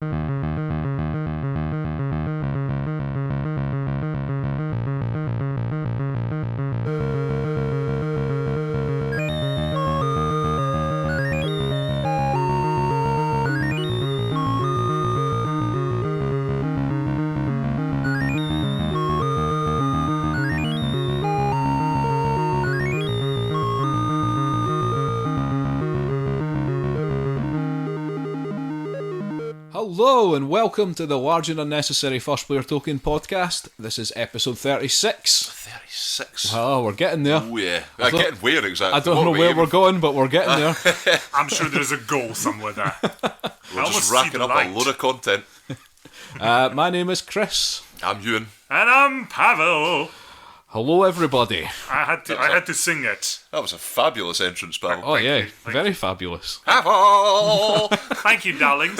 Hello and welcome to the Large and Unnecessary First Player Token podcast. This is episode 36. 36? Oh, we're getting there. Oh yeah. Getting where exactly? I don't know where we're going, but we're getting there. I'm sure there's a goal somewhere there. We're just racking up a load of content. My name is Chris. I'm Euan. And I'm Pawel. Hello everybody. I had to sing it. That was a fabulous entrance, Pawel. Oh yeah, Thank very fabulous. Pawel! Thank you, darlings.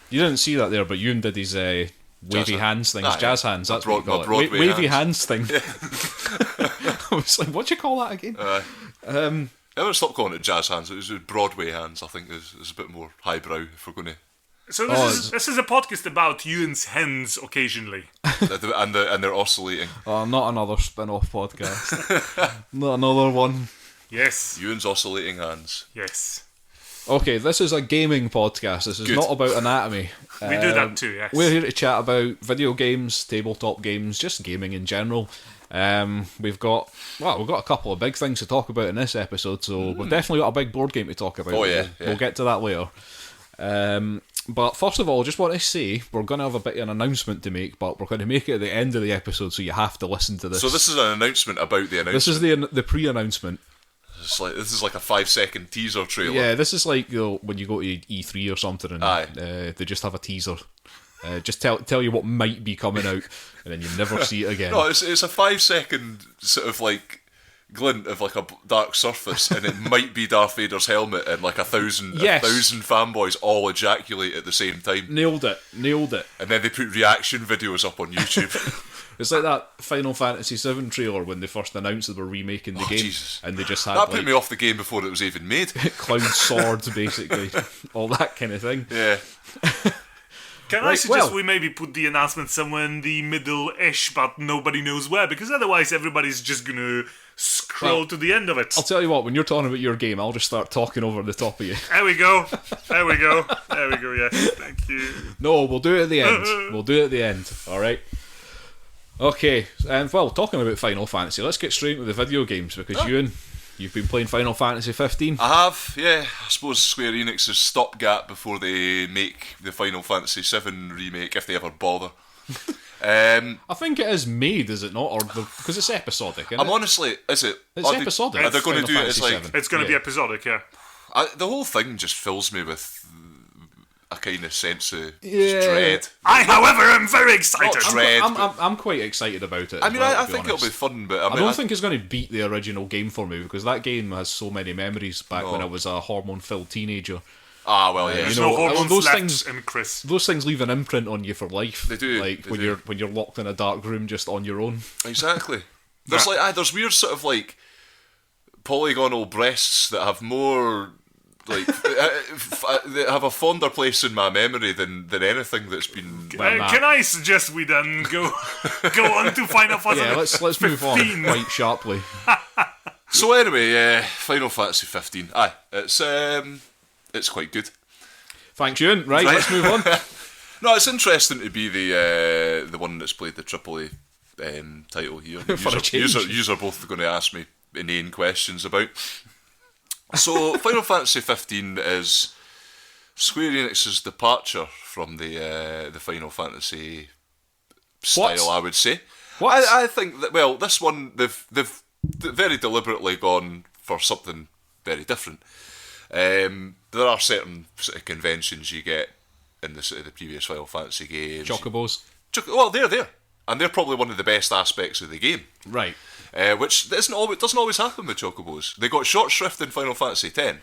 You didn't see that there, but Euan did his wavy hands thing, his jazz hands, that's what you call it. Broadway Wavy hands thing. I was like, what do you call that again? I never stopped calling it jazz hands, it was Broadway hands, I think is a bit more highbrow if we're going to... So this is a podcast about Euan's hands occasionally. and they're oscillating. Oh, not another spin-off podcast. Not another one. Yes. Euan's oscillating hands. Yes. Okay, this is a gaming podcast. This is Good. not about anatomy. We do that too, yes. We're here to chat about video games, tabletop games, just gaming in general. We've got a couple of big things to talk about in this episode, so we've definitely got a big board game to talk about. Oh yeah. We'll get to that later. But first of all, I just want to say we're going to have a bit of an announcement to make, but we're going to make it at the end of the episode, so you have to listen to this. So this is an announcement about the announcement. This is the pre-announcement. This is like a 5-second teaser trailer. Yeah, this is like when you go to E3 or something and they just have a teaser. Just tell you what might be coming out, and then you never see it again. No, it's a 5-second sort of like glint of like a dark surface, and it might be Darth Vader's helmet, and like a thousand fanboys all ejaculate at the same time. Nailed it. And then they put reaction videos up on YouTube. It's like that Final Fantasy VII trailer when they first announced they were remaking the game, Jesus. and they just had That put me off the game before it was even made. clown swords, basically, all that kind of thing. Yeah. Can I suggest we maybe put the announcement somewhere in the middle-ish, but nobody knows where, because otherwise everybody's just going to scroll to the end of it. I'll tell you what, when you're talking about your game, I'll just start talking over the top of you. There we go, yes, thank you. No, we'll do it at the end. Alright? Okay, and talking about Final Fantasy, let's get straight into the video games, because Euan, you've been playing Final Fantasy 15. I have, yeah. I suppose Square Enix's stopgap before they make the Final Fantasy VII remake, if they ever bother. I think it is made, is it not? Or because it's episodic, isn't it? Honestly, is it? It's episodic. Are they going to do it as like... It's going to be episodic, yeah. The whole thing just fills me with a kind of sense of dread. I, however, am very excited. Not dread, I'm quite excited about it. I mean, I think it'll be fun, but I don't think it's going to beat the original game for me, because that game has so many memories back when I was a hormone-filled teenager. Ah, well, yeah. There's no hormones left in Chris. Those things leave an imprint on you for life. They do. Like when you're locked in a dark room just on your own. Exactly. There's there's weird sort of like polygonal breasts that have more like they have a fonder place in my memory than anything that's been. Can I suggest we then go on to Final Fantasy? Yeah, let's move on quite sharply. So anyway, Final Fantasy 15. It's quite good. Thanks, Euan. Right, let's move on. No, it's interesting to be the one that's played the AAA title here. You're both going to ask me inane questions about. So, Final Fantasy 15 is Square Enix's departure from the Final Fantasy style, I would say. What? I think that, well, this one, they've very deliberately gone for something very different. There are certain sort of conventions you get in the sort of the previous Final Fantasy games. Chocobos. Well, they're there. And they're probably one of the best aspects of the game. Right. Which doesn't always happen with Chocobos. They got short shrift in Final Fantasy X.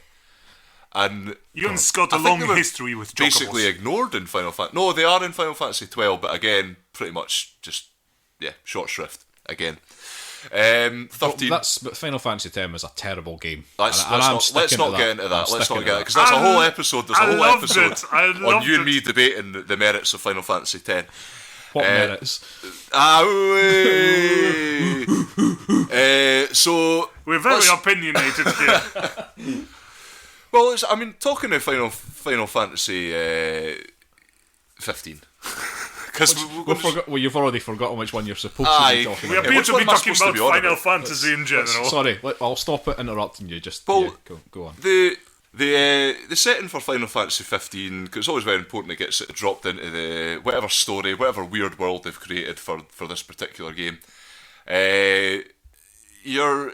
And Euan's got a long history with Chocobos. Basically ignored in Final Fantasy. No, they are in Final Fantasy 12, but again, pretty much just, short shrift again. 13. But Final Fantasy X is a terrible game. Let's not get into that. Let's not get it because that's a whole episode. There's a whole episode on you and me debating the merits of Final Fantasy X. What merits? So we're very opinionated here. Well, talking of Final Fantasy 15. Because you've already forgotten which one you're supposed to be talking about. We appear to be talking about Final Fantasy in general. Sorry, I'll stop it interrupting you. Go on. The setting for Final Fantasy 15, because it's always very important to get sort of dropped into the whatever story, whatever weird world they've created for this particular game. You're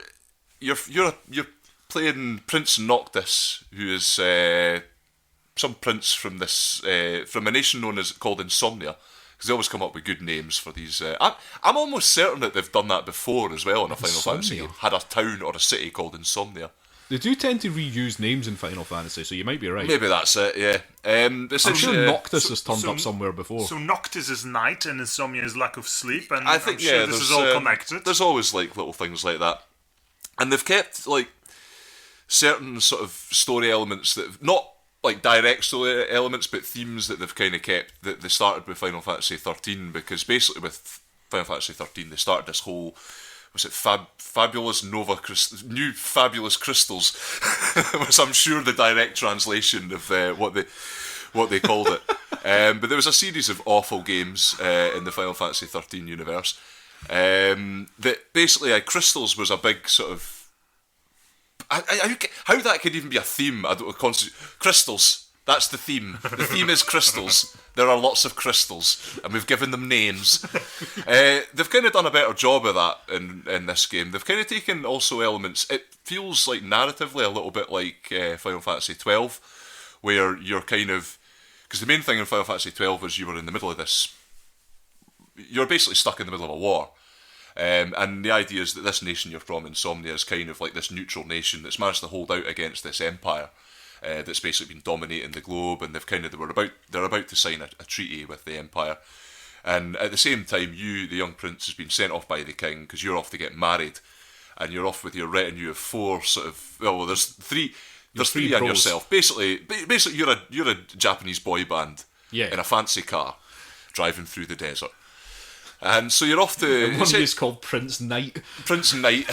playing Prince Noctis, who is some prince from a nation called Insomnia, because they always come up with good names for these. I'm almost certain that they've done that before as well in a Final Fantasy game. Had a town or a city called Insomnia. They do tend to reuse names in Final Fantasy, so you might be right. Maybe that's it, yeah. I'm sure Noctis has turned up somewhere before. So Noctis is night and Insomnia is lack of sleep, and I think, I'm sure this is all connected. There's always little things like that. And they've kept certain sort of story elements that not direct story elements, but themes that they've kind of kept that they started with Final Fantasy 13, because basically with Final Fantasy 13 they started this whole fabulous new fabulous crystals was I'm sure the direct translation of what they called it. But there was a series of awful games in the Final Fantasy 13 universe that basically crystals was a big sort of how that could even be a theme. Crystals. That's the theme. The theme is crystals. There are lots of crystals, and we've given them names. They've kind of done a better job of that in this game. They've kind of taken also elements. It feels like narratively a little bit like Final Fantasy 12, where you're kind of... Because the main thing in Final Fantasy 12 was you were in the middle of this... You're basically stuck in the middle of a war. And the idea is that this nation you're from, Insomnia, is kind of like this neutral nation that's managed to hold out against this empire that's basically been dominating the globe, and they're about to sign a treaty with the empire. And at the same time, you, the young prince, has been sent off by the king because you're off to get married, and you're off with your retinue of four sort of... Well, there's three. There's three and yourself. Basically, you're a Japanese boy band in a fancy car driving through the desert. And so you're off to... One is called Prince Knight. Prince Knight.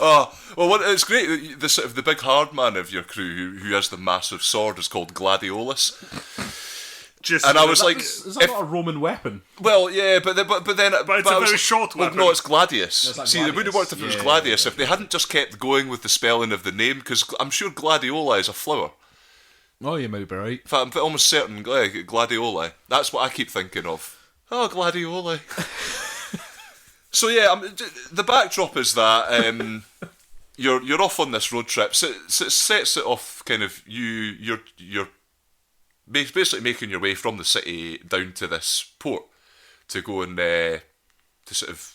Well, it's great. The big hard man of your crew, who has the massive sword, is called Gladiolus. And I was is that not a Roman weapon? Well, yeah, but it's a very short weapon. Well, no, it's Gladius. Like See, it would have worked if it was Gladius if they hadn't just kept going with the spelling of the name, because I'm sure Gladiola is a flower. Oh, you might be right. In fact, I'm almost certain Gladioli. That's what I keep thinking of. Oh, Gladioli. So yeah, the backdrop is that you're off on this road trip. So it sets it off kind of you're basically making your way from the city down to this port to go and to sort of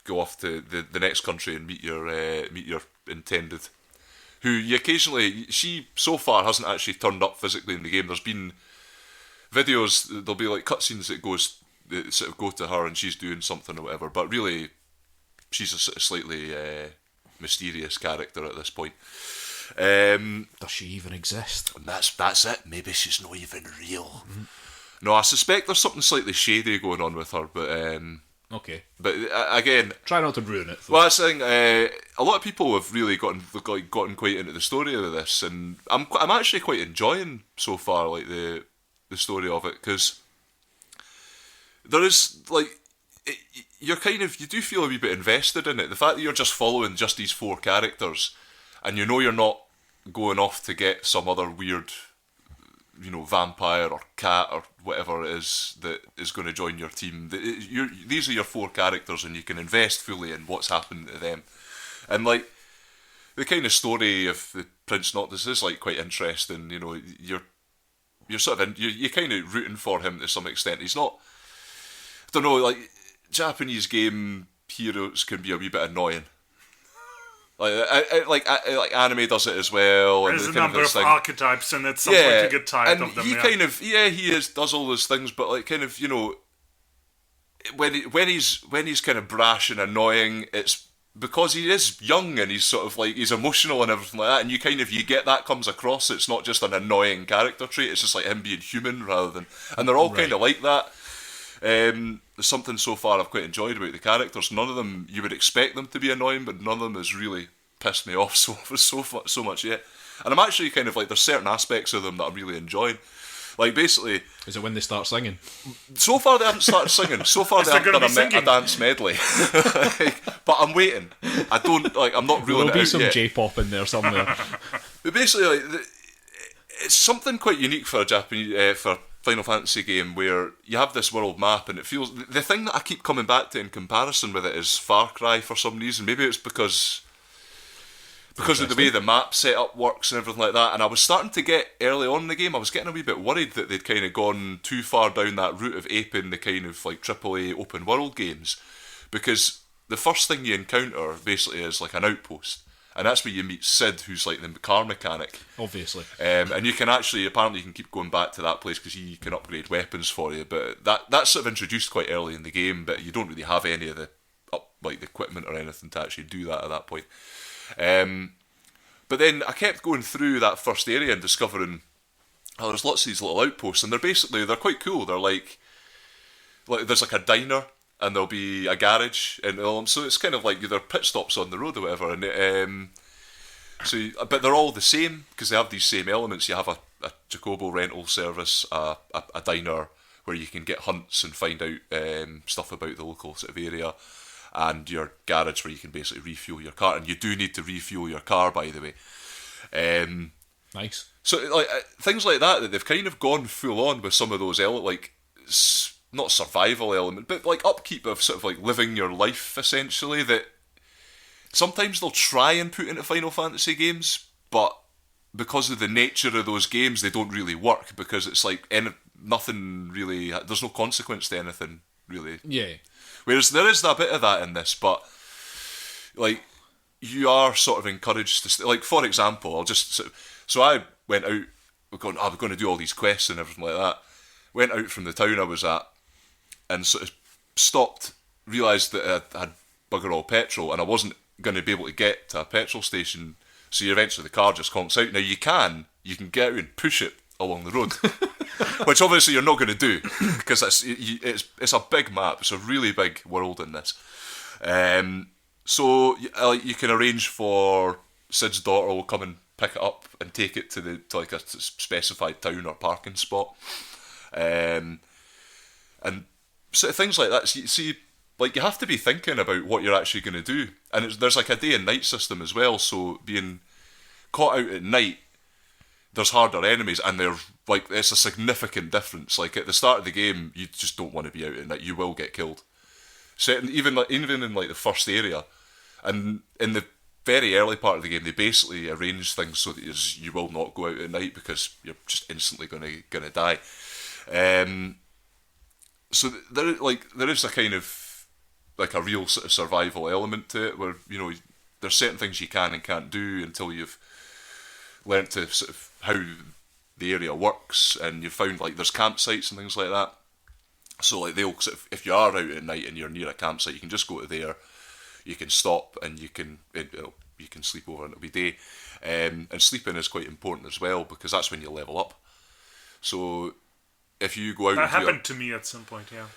go off to the next country and meet your intended. Who you occasionally... She, so far, hasn't actually turned up physically in the game. There's been videos, there'll be cutscenes that sort of go to her and she's doing something or whatever, but really, she's a sort of slightly mysterious character at this point. Does she even exist? And that's it. Maybe she's not even real. Mm-hmm. No, I suspect there's something slightly shady going on with her, but... Okay. But again... Try not to ruin it. Well, that's the thing. A lot of people have really gotten quite into the story of this, and I'm actually quite enjoying so far the story of it, because there is you do feel a wee bit invested in it. The fact that you're just following just these four characters, and you know you're not going off to get some other weird, vampire or cat or whatever it is that is going to join your team. These are your four characters, and you can invest fully in what's happening to them. And the kind of story of the Prince Noctis is quite interesting. You're sort of you're kind of rooting for him to some extent. He's not. I don't know. Japanese game heroes can be a wee bit annoying. Like anime does it as well. There's a number of archetypes, and at some point you get tired of them. He does all those things, but when he's kind of brash and annoying, it's because he is young and he's sort of like he's emotional and everything like that, and you get that comes across. It's not just an annoying character trait; it's just like him being human rather than. And they're all kind of like that. There's something so far I've quite enjoyed about the characters. None of them you would expect them to be annoying, but none of them has really pissed me off so much yet. And I'm actually kind of like there's certain aspects of them that I'm really enjoying. Like basically, is it when they start singing? So far they haven't started singing. So far they haven't done a dance medley. But I'm waiting. I'm not ruling it out yet. There'll be some J-pop in there somewhere. But basically, like, it's something quite unique for a Japanese for Final Fantasy game where you have this world map and it feels the thing that I keep coming back to in comparison with it is Far Cry for some reason. Maybe it's because of the way the map setup works and everything like that. And I was starting to get, early on in the game, I was getting a wee bit worried that they'd kind of gone too far down that route of aping the kind of like AAA open world games. Because the first thing you encounter basically is like an outpost. And that's where you meet Sid, who's like the car mechanic. Obviously. And you can apparently you can keep going back to that place because he can upgrade weapons for you. But that's sort of introduced quite early in the game, but you don't really have any of the equipment or anything to actually do that at that point. But then I kept going through that first area and discovering there's lots of these little outposts, and they're quite cool. They're like there's like a diner and there'll be a garage, and so it's kind of like they're pit stops on the road or whatever. And but they're all the same because they have these same elements. You have a Jacobo rental service, a diner where you can get hunts and find out stuff about the local sort of area. And your garage where you can basically refuel your car, and you do need to refuel your car, by the way. Nice. So like things like that they've kind of gone full on with some of those not survival element, but like upkeep of sort of like living your life essentially. That sometimes they'll try and put into Final Fantasy games, but because of the nature of those games, they don't really work because it's like nothing really. There's no consequence to anything really. Yeah. Whereas there is a bit of that in this, but like you are sort of encouraged to like, for example, so I went out. We're going to do all these quests and everything like that. Went out from the town I was at, and sort of stopped. Realised that I had bugger all petrol, and I wasn't going to be able to get to a petrol station. So eventually the car just conks out. Now you can get out and push it along the road. Which obviously you're not going to do because it's a big map. It's a really big world in this. So you can arrange for Sid's daughter will come and pick it up and take it to like a specified town or parking spot, and sort of things like that. So you see, like you have to be thinking about what you're actually going to do, and there's like a day and night system as well. So being caught out at night, there's harder enemies, and they're like it's a significant difference. Like at the start of the game, you just don't want to be out at night; you will get killed. So even in like the first area, and in the very early part of the game, they basically arrange things so that you will not go out at night because you're just instantly gonna die. So there is a kind of like a real sort of survival element to it, where there's certain things you can and can't do until you've learnt to sort of how the area works, and you've found like there's campsites and things like that. So like they'll sort of, if you are out at night and you're near a campsite, you can just go to there, you can stop and you can sleep over and it'll be day. And sleeping is quite important as well because that's when you level up. So if you go out, that happened to me at some point, yeah.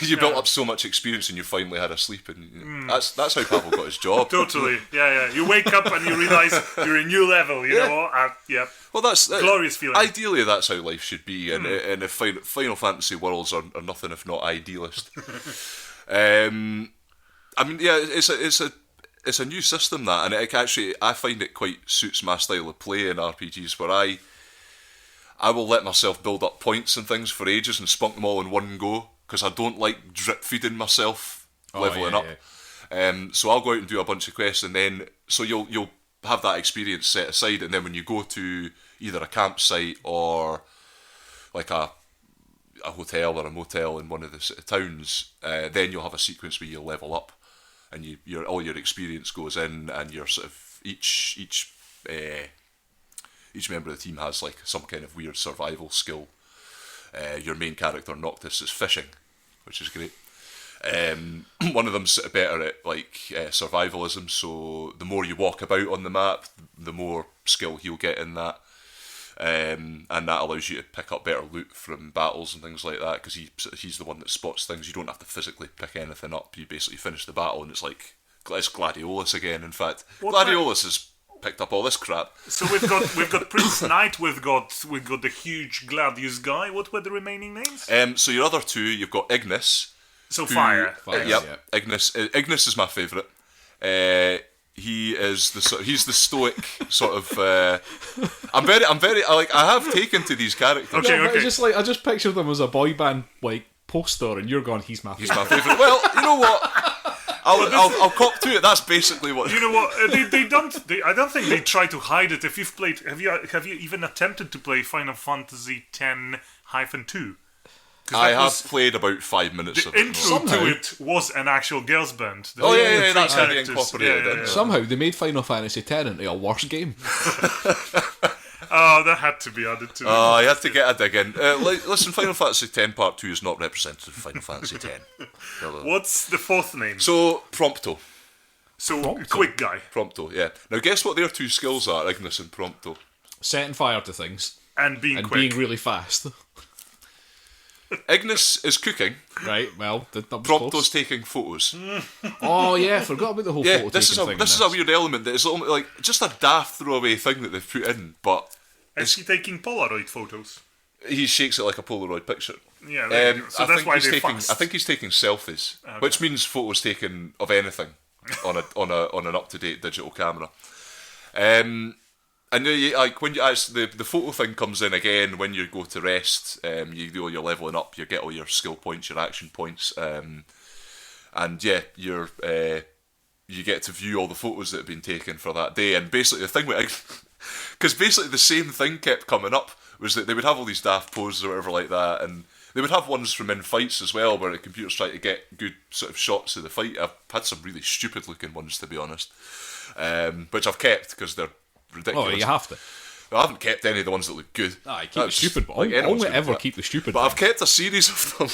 You built up so much experience and you finally had a sleep, and that's how Pawel got his job. Totally, yeah. You wake up and you realise you're a new level. You know what? Yep. Well, that's glorious feeling. Ideally, that's how life should be, and if Final Fantasy worlds are nothing if not idealist. I mean, yeah, it's a new system that, and I find it quite suits my style of play in RPGs, where I will let myself build up points and things for ages and spunk them all in one go because I don't like drip feeding myself leveling up. Yeah. So I'll go out and do a bunch of quests, and then so you'll have that experience set aside, and then when you go to either a campsite or like a hotel or a motel in one of the sort of towns, then you'll have a sequence where you'll level up, and all your experience goes in, and your sort of each member of the team has like some kind of weird survival skill. Your main character Noctis is fishing, which is great. One of them's sort of better at like survivalism, so the more you walk about on the map, the more skill he'll get in that. And that allows you to pick up better loot from battles and things like that, because he's the one that spots things. You don't have to physically pick anything up. You basically finish the battle and it's like, it's Gladiolus again. In fact, Gladiolus has picked up all this crap. So we've got Prince Knight, we've got the huge Gladius guy. What were the remaining names? So your other two, you've got Ignis. So fire. Yep. Yeah. Ignis is my favourite. He's the stoic sort of. I have taken to these characters. Okay. I just pictured them as a boy band like poster, and you're going, he's my favourite. Well, you know what? I'll cop to it. That's basically what. You know what? They don't. I don't think they try to hide it. If you've played, have you even attempted to play Final Fantasy X-2? I have played about 5 minutes of it. The intro to it was an actual girls' band. That's how they incorporated it. Somehow they made Final Fantasy X into a worse game. Oh, that had to be added to it. Oh, I had to get a dig in. Listen, Final Fantasy X Part 2 is not representative of Final Fantasy X. What's the fourth name? So, Prompto. Quick guy. Prompto, yeah. Now, guess what their two skills are, Ignis and Prompto? Setting fire to things. And being quick. Being really fast. Ignis is cooking. Right, well, Prompto's taking photos. Oh yeah, I forgot about the whole photo this taking thing. This is a weird element that is like just a daft throwaway thing that they've put in, but is he taking Polaroid photos? He shakes it like a Polaroid picture. Yeah, so that's why they're fast. I think he's taking selfies, which means photos taken of anything on an up-to-date digital camera. And when you actually the photo thing comes in again when you go to rest. You're leveling up. You get all your skill points, your action points, and yeah, you get to view all the photos that have been taken for that day. And basically, the thing with because basically the same thing kept coming up was that they would have all these daft poses or whatever like that, and they would have ones from in fights as well where the computer's trying to get good sort of shots of the fight. I've had some really stupid looking ones, to be honest, which I've kept because they're ridiculous. Oh, you have to. Well, I haven't kept any of the ones that look good. I keep the stupid, but only ever keep the stupid. But I've kept a series of them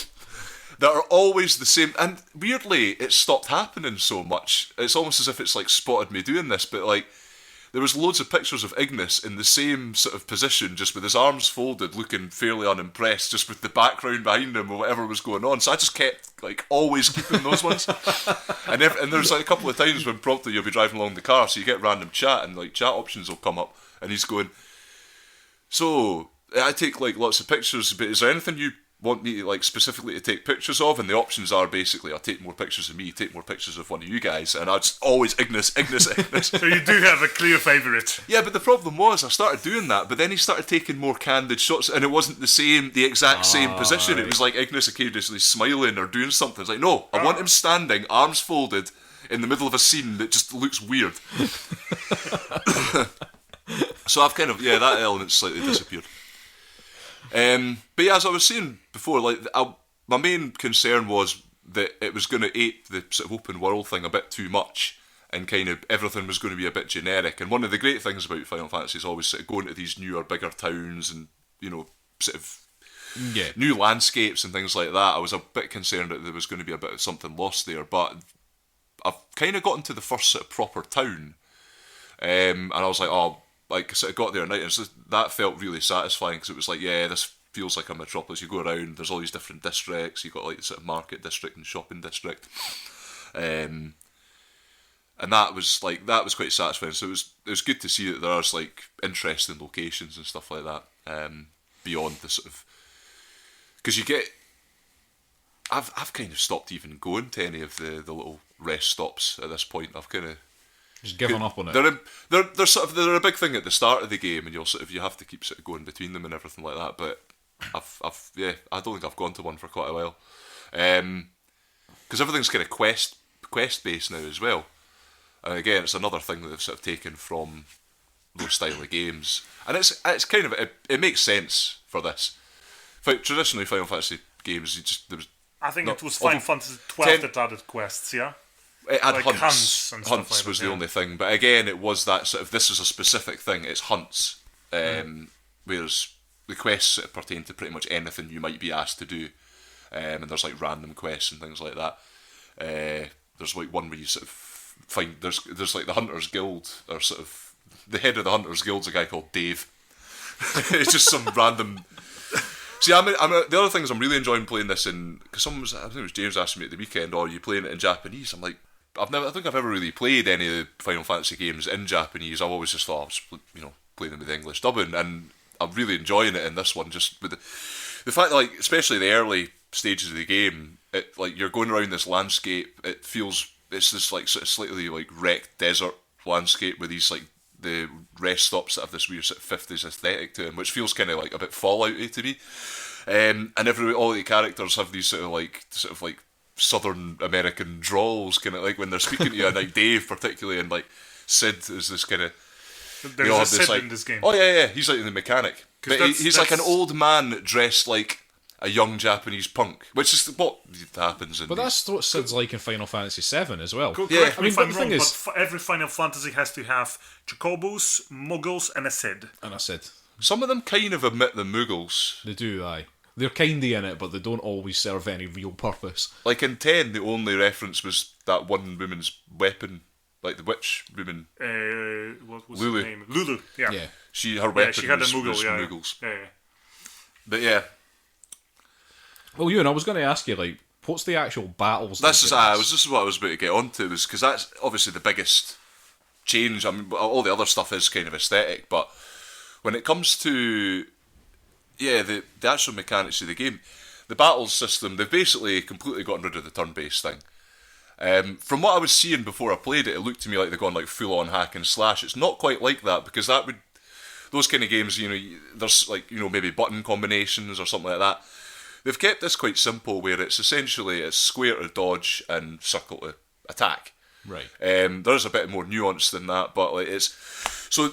that are always the same, and weirdly, it stopped happening so much. It's almost as if it's like spotted me doing this, but like there was loads of pictures of Ignis in the same sort of position, just with his arms folded, looking fairly unimpressed, just with the background behind him or whatever was going on. So I just kept like always keeping those ones. And there's like a couple of times when promptly you'll be driving along the car, so you get random chat, and like chat options will come up, and he's going, "So I take like lots of pictures, but is there anything you want me like specifically to take pictures of?" And the options are basically, I'll take more pictures of me, take more pictures of one of you guys, and I'd always Ignis. So you do have a clear favourite. Yeah, but the problem was I started doing that, but then he started taking more candid shots, and it wasn't the exact same position. Right. It was like Ignis occasionally smiling or doing something. It's like, no, I want him standing, arms folded, in the middle of a scene that just looks weird. So I've kind of, that element slightly disappeared. But yeah, as I was saying before, like my main concern was that it was going to ape the sort of open world thing a bit too much, and kind of everything was going to be a bit generic. And one of the great things about Final Fantasy is always sort of going to these newer, bigger towns and sort of new landscapes and things like that. I was a bit concerned that there was going to be a bit of something lost there, but I've kind of gotten to the first sort of proper town, and I was like, like I sort of got there at night, and that felt really satisfying because it was like, this feels like a metropolis. You go around, there's all these different districts. You got like the sort of market district and shopping district, and that was quite satisfying. So it was good to see that there's like interesting locations and stuff like that, beyond the sort of, because you get. I've kind of stopped even going to any of the little rest stops at this point. I've kind of just given up on it. They're a big thing at the start of the game, and you have to keep sort of going between them and everything like that. But I don't think I've gone to one for quite a while, because everything's kind of quest based now as well. And again, it's another thing that they've sort of taken from those style of games, and it's kind of it makes sense for this. Traditionally, Final Fantasy games, it was Final Fantasy 12 that added quests, yeah. It had like hunts. And hunts stuff like was that, the only thing, but again, it was that sort of, this is a specific thing. It's hunts, whereas the quests sort of pertain to pretty much anything you might be asked to do. and there's like random quests and things like that. There's like one where you sort of find there's like the Hunters Guild, or sort of the head of the Hunters Guild's a guy called Dave. It's just some random. See, the other thing is I'm really enjoying playing this in, because I think it was James asking me at the weekend, "Oh, are you playing it in Japanese?" I'm like, I don't think I've ever really played any of the Final Fantasy games in Japanese. I've always just thought I was, playing them with English dubbing, and I'm really enjoying it in this one. Just with the fact that, like, especially the early stages of the game, you're going around this landscape. It's this like sort of slightly like wrecked desert landscape with these like the rest stops that have this weird sort of 50s aesthetic to them, which feels kind of like a bit Fallout-y to me. And all the characters have these sort of like Southern American drawls, kind of like when they're speaking to you, and like Dave particularly, and like Sid is this kind of. There's a Sid in this game. Oh yeah, he's like the mechanic. But he's like an old man dressed like a young Japanese punk, which is what happens in. But that's what Sid's like in Final Fantasy VII as well. Correct me if I'm wrong, but every Final Fantasy has to have Chocobos, Muggles, and a Sid. Some of them kind of admit the Muggles. They do, aye. They're kindy in it, but they don't always serve any real purpose. Like in 10, the only reference was that one woman's weapon, like the witch woman. What was Lulu. her name? Lulu, yeah. Her weapon she had was Muggles. Yeah. But yeah. Well, Euan, I was going to ask you, like, what's the actual battles? This is what I was about to get onto, because that's obviously the biggest change. I mean, all the other stuff is kind of aesthetic, but when it comes to the actual mechanics of the game, the battle system, they've basically completely gotten rid of the turn-based thing. From what I was seeing before I played it, it looked to me like they're going like full-on hack and slash. It's not quite like that, because those kind of games, there's like, maybe button combinations or something like that. They've kept this quite simple, where it's essentially square to dodge and circle to attack. Right. There's a bit more nuance than that, but like so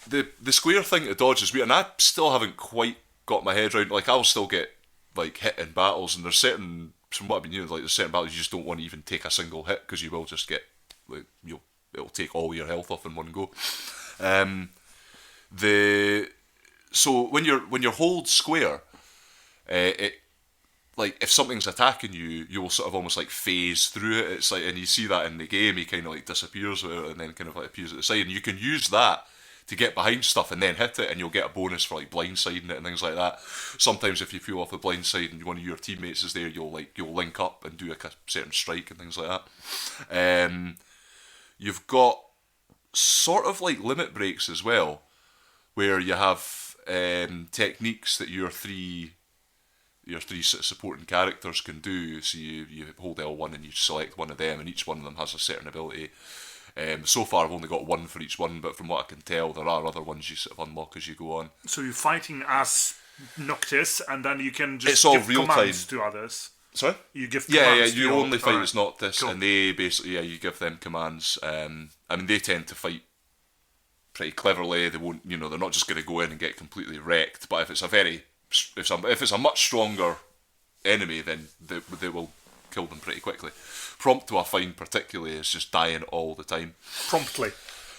the square thing to dodge is weird, and I still haven't quite got my head around. Like, I'll still get like hit in battles, and there's certain, from what I've been hearing, like there's certain battles you just don't want to even take a single hit, because you will just get like it'll take all your health off in one go. So when you're hold square, it like if something's attacking you, you will sort of almost like phase through it. It's like, and you see that in the game, he kind of like disappears with it and then kind of like appears at the side, and you can use that to get behind stuff and then hit it, and you'll get a bonus for like blindsiding it and things like that. Sometimes if you feel off the blindside and one of your teammates is there, you'll link up and do a certain strike and things like that. You've got sort of like limit breaks as well, where you have techniques that your three sort of supporting characters can do. So you hold L1 and you select one of them, and each one of them has a certain ability. So far I've only got one for each one, but from what I can tell, there are other ones you sort of unlock as you go on. So you're fighting as Noctis, and then you can just give commands to others. Sorry? You give commands you only fight as Noctis, cool. And they basically, you give them commands. I mean, they tend to fight pretty cleverly. They won't, they're not just going to go in and get completely wrecked, but if it's a much stronger enemy, then they will kill them pretty quickly. Prompto, I find particularly, is just dying all the time. Promptly.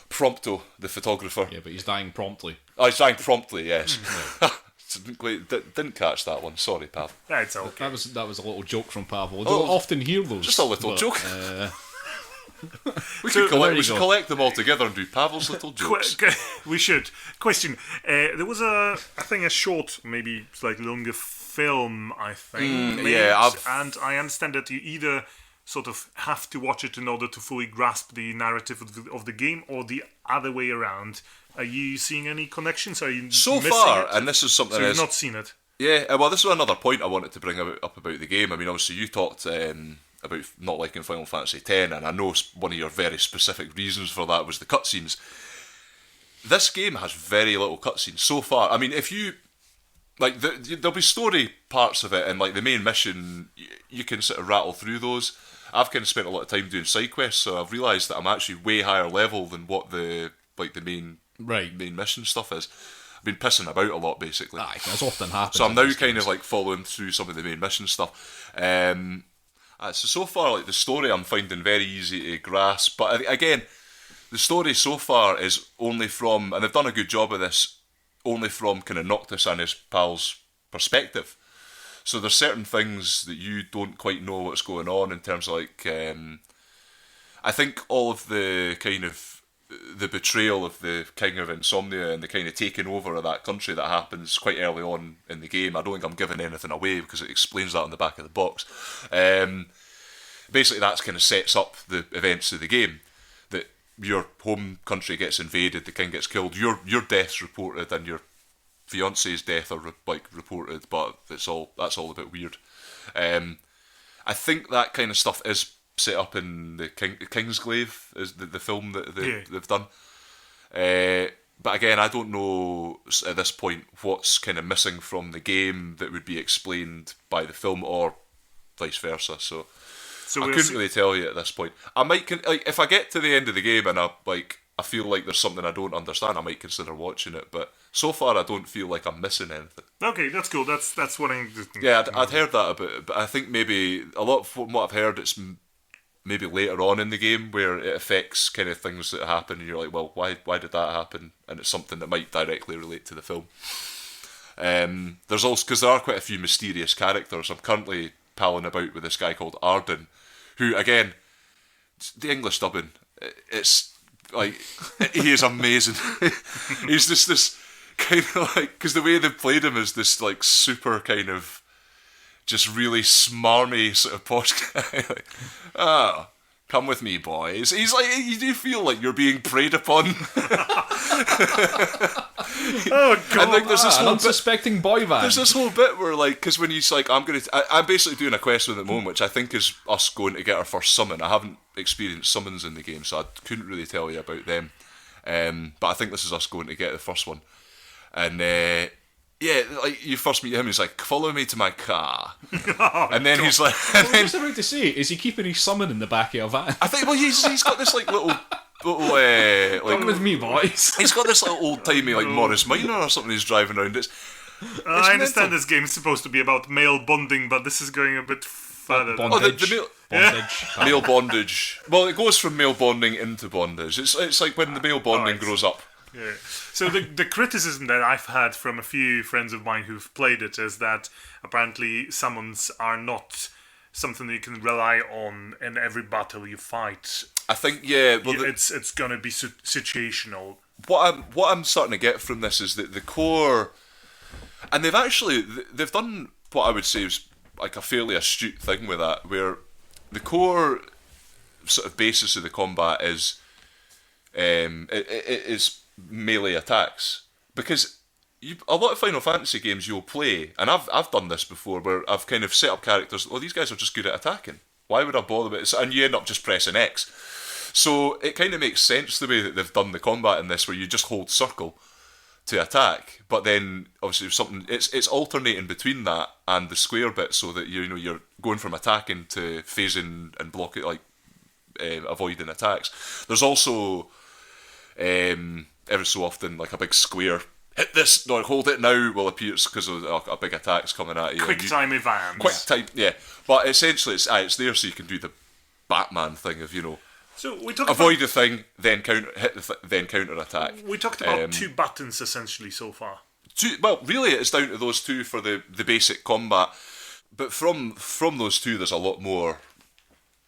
Prompto, the photographer. Yeah, but he's dying promptly. Oh, he's dying promptly, yes. Didn't catch that one. Sorry, Pav. That's okay. That was a little joke from Pavel. You don't often hear those. Just a little joke. We should collect them all together and do Pavel's little jokes. We should. Question. There was I think a short, maybe slightly longer film, I think. And I understand that you either sort of have to watch it in order to fully grasp the narrative of the game, or the other way around. Are you seeing any connections? Are you so far? And this is something. So you've not seen it. Yeah. Well, this is another point I wanted to bring up about the game. I mean, obviously you talked about not liking Final Fantasy X, and I know one of your very specific reasons for that was the cutscenes. This game has very little cutscenes so far. I mean, if you like, there'll be story parts of it, and like the main mission, you can sort of rattle through those. I've kind of spent a lot of time doing side quests, so I've realised that I'm actually way higher level than what the main mission stuff is. I've been pissing about a lot, basically. Aye, that's often happens. So I'm now kind of like following through some of the main mission stuff. So far, like the story, I'm finding very easy to grasp. But again, the story so far is only from, and they've done a good job of this, only from kind of Noctis and his pal's perspective. So there's certain things that you don't quite know what's going on in terms of like, I think all of the kind of the betrayal of the King of Insomnia and the kind of taking over of that country that happens quite early on in the game. I don't think I'm giving anything away because it explains that on the back of the box. Basically, that kind of sets up the events of the game. That your home country gets invaded, the king gets killed, your death's reported, and your fiance's death are reported, but that's all a bit weird. I think that kind of stuff is set up in the Kingsglaive, is the film that they've done. But again, I don't know at this point what's kind of missing from the game that would be explained by the film or vice versa. So I couldn't really tell you at this point. I might if I get to the end of the game and I feel like there's something I don't understand, I might consider watching it. But so far, I don't feel like I'm missing anything. Okay, that's cool. That's what I'm. Yeah, I'd heard that about it, but I think maybe a lot from what I've heard, it's maybe later on in the game where it affects kind of things that happen, and you're like, well, why did that happen? And it's something that might directly relate to the film. There's also, because there are quite a few mysterious characters. I'm currently palling about with this guy called Arden, who, again, the English dubbing, it's like, he is amazing. He's just this kind of like, because the way they've played him is this like super kind of just really smarmy sort of posh guy. Like, come with me, boys. He's like, you do feel like you're being preyed upon. Oh god! And like, there's this whole unsuspecting boy band. There's this whole bit where like, because when he's like, I'm basically doing a quest with him at the moment, which I think is us going to get our first summon. I haven't experienced summons in the game, so I couldn't really tell you about them. But I think this is us going to get the first one, and yeah, like you first meet him, he's like, "Follow me to my car," and then he's like, I was just about to say, is he keeping his summon in the back of a van? I think, well, he's got this like little Come with me, boys. He's got this little old timey like Morris Minor or something he's driving around. I understand this game is supposed to be about male bonding, but this is going a bit further. Bondage. Male bondage. Well, it goes from male bonding into bondage. It's like when the male bonding grows up. Yeah. So the criticism that I've had from a few friends of mine who've played it is that apparently summons are not something that you can rely on in every battle you fight. I think, yeah, well, it's going to be situational. What I'm starting to get from this is that the core, and they've done what I would say is like a fairly astute thing with that, where the core sort of basis of the combat is it is melee attacks, because a lot of Final Fantasy games you'll play, and I've done this before, where I've kind of set up characters. Oh, these guys are just good at attacking. Why would I bother with it? And you end up just pressing X. So it kind of makes sense the way that they've done the combat in this, where you just hold circle to attack, but then obviously something it's alternating between that and the square bit, so that you're going from attacking to phasing and blocking, like avoiding attacks. There's also every so often like a big square. Hit this, no, hold it now, will appear because of a big attack's coming at you. Quick time events. Quick time, yeah. But essentially, it's there so you can do the Batman thing of So we talked avoid the thing, then counter, hit then counter attack. We talked about two buttons essentially so far. Well, really, it's down to those two for the basic combat. But from those two, there's a lot more.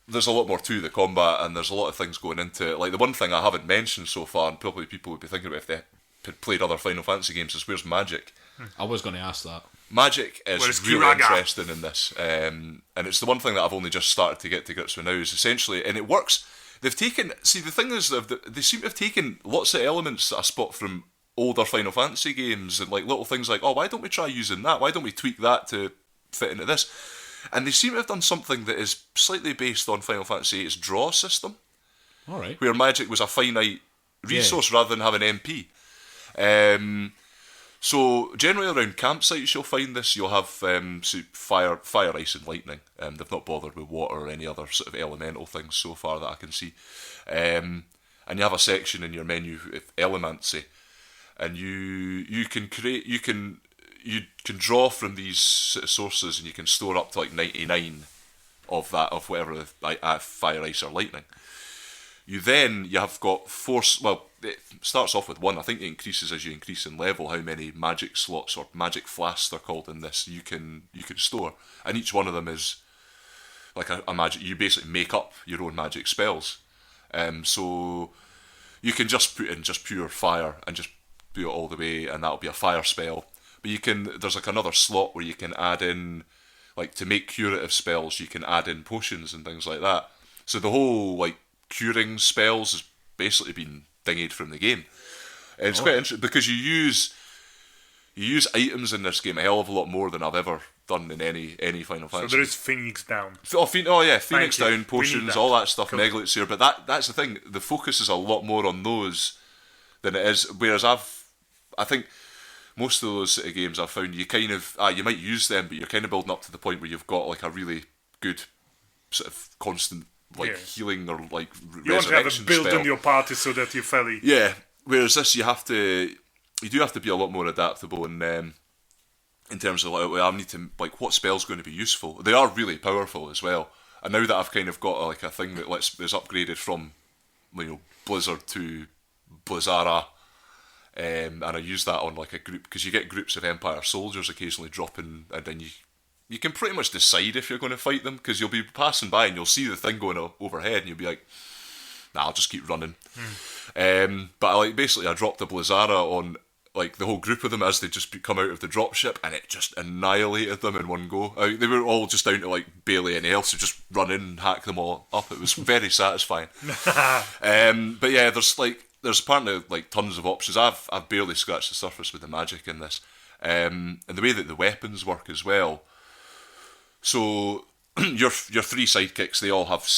There's a lot more to the combat, and there's a lot of things going into it. Like the one thing I haven't mentioned so far, and probably people would be thinking about if they had played other Final Fantasy games, is where's magic? I was going to ask that. Magic is really interesting in this, and it's the one thing that I've only just started to get to grips with now. Is essentially, and it works. They've taken. See, the thing is, they seem to have taken lots of elements that I spot from older Final Fantasy games, and like little things like, oh, why don't we try using that? Why don't we tweak that to fit into this? And they seem to have done something that is slightly based on Final Fantasy VIII's draw system. All right. Where magic was a finite resource rather than having MP. So generally around campsites you'll find this. You'll have fire, ice and lightning. They've not bothered with water or any other sort of elemental things so far that I can see. And you have a section in your menu of elemancy, and you can create, you can draw from these sources, and you can store up to like 99 of that, of whatever, fire, ice or lightning. You have got force. Well, it starts off with 1. I think it increases as you increase in level how many magic slots or magic flasks they're called in this you can store, and each one of them is like a magic. You basically make up your own magic spells, so you can just put in just pure fire and just do it all the way, and that'll be a fire spell. But there's like another slot where you can add in, like, to make curative spells, you can add in potions and things like that. So the whole like curing spells has basically been dinged from the game. And it's quite interesting because you use items in this game a hell of a lot more than I've ever done in any Final Fantasy. So there is Phoenix Down. Phoenix Down, potions, all that stuff, cool. Megalixir. But that's the thing. The focus is a lot more on those than it is. Whereas I think most of those sort of games I've found you kind of you might use them, but you're kind of building up to the point where you've got like a really good sort of constant healing or like you want to have a build in your party so that you're fairly Whereas this you do have to be a lot more adaptable in terms of like I need to like what spell's going to be useful. They are really powerful as well. And now that I've kind of got like a thing that is upgraded from Blizzard to Blizzara. And I use that on like a group because you get groups of Empire soldiers occasionally dropping, and then you can pretty much decide if you're going to fight them because you'll be passing by and you'll see the thing going overhead and you'll be like, nah, I'll just keep running. But I dropped the Blizzara on like the whole group of them as they just come out of the dropship, and it just annihilated them in one go. They were all just down to like barely any else, so just run in and hack them all up. It was very satisfying. But yeah, there's apparently like tons of options. I've barely scratched the surface with the magic in this, and the way that the weapons work as well. So your 3 sidekicks, they all have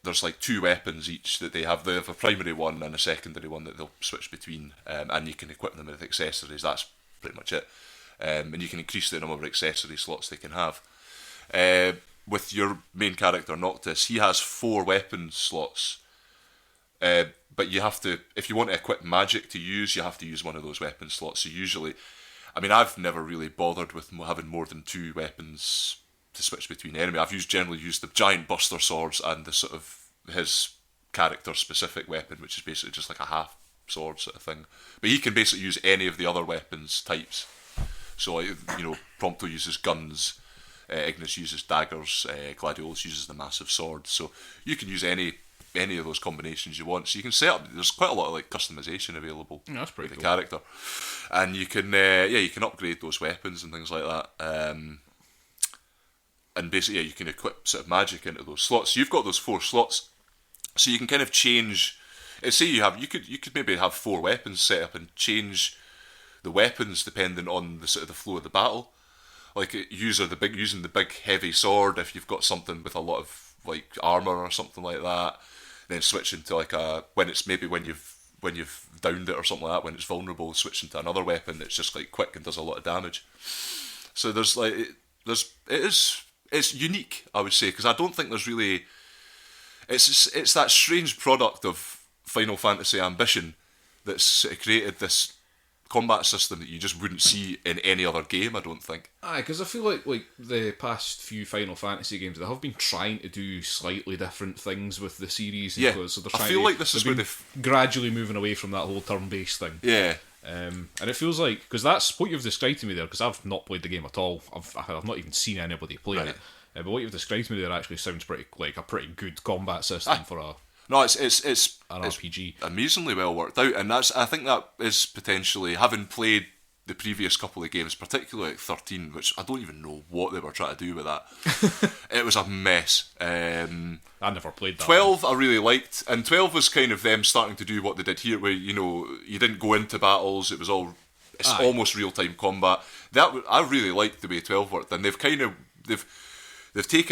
there's like 2 weapons each that they have. They have a primary one and a secondary one that they'll switch between, and you can equip them with accessories. That's pretty much it, and you can increase the number of accessory slots they can have. With your main character Noctis, he has 4 weapon slots. But you have to, if you want to equip magic to use, you have to use one of those weapon slots. So usually, I mean, I've never really bothered with having more than 2 weapons to switch between enemy. I've generally used the giant buster swords and the sort of his character specific weapon, which is basically just like a half sword sort of thing. But he can basically use any of the other weapons types. So Prompto uses guns, Ignis uses daggers, Gladiolus uses the massive sword. So you can use any of those combinations you want. So you can set up. There's quite a lot of like customization available. Yeah, that's pretty with cool. The character, and you can you can upgrade those weapons and things like that. And basically, you can equip sort of magic into those slots. So you've got those 4 slots, so you can kind of change. Say you could maybe have 4 weapons set up and change the weapons depending on the sort of the flow of the battle. Like using the big heavy sword if you've got something with a lot of like armor or something like that. Then switching to like when you've downed it or something like that, when it's vulnerable, switching to another weapon that's just like quick and does a lot of damage. So it's unique, I would say, because I don't think there's really it's that strange product of Final Fantasy ambition that's sort of created this combat system that you just wouldn't see in any other game, I don't think. Aye, because I feel like the past few Final Fantasy games, they have been trying to do slightly different things with the series. Yeah, so they're I feel like this is where they're gradually moving away from that whole turn-based thing. Yeah. And it feels like, because that's what you've described to me there, because I've not played the game at all. I've not even seen anybody play it. But what you've described to me there actually sounds pretty good combat system for a... No, it's an RPG. Amazingly well worked out, and I think that is potentially, having played the previous couple of games, particularly like 13, which I don't even know what they were trying to do with that. It was a mess. I never played that 12 one. I really liked, and 12 was kind of them starting to do what they did here, where you didn't go into battles, it's almost real time combat. I really liked the way 12 worked, and they've taken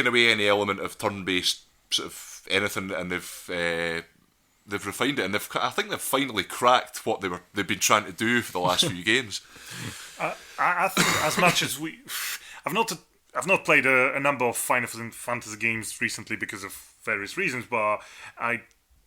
away any element of turn based sort of anything, and they've refined it, and I think they've finally cracked what they've been trying to do for the last few games. I think as much as I've not played a number of Final Fantasy games recently because of various reasons, but I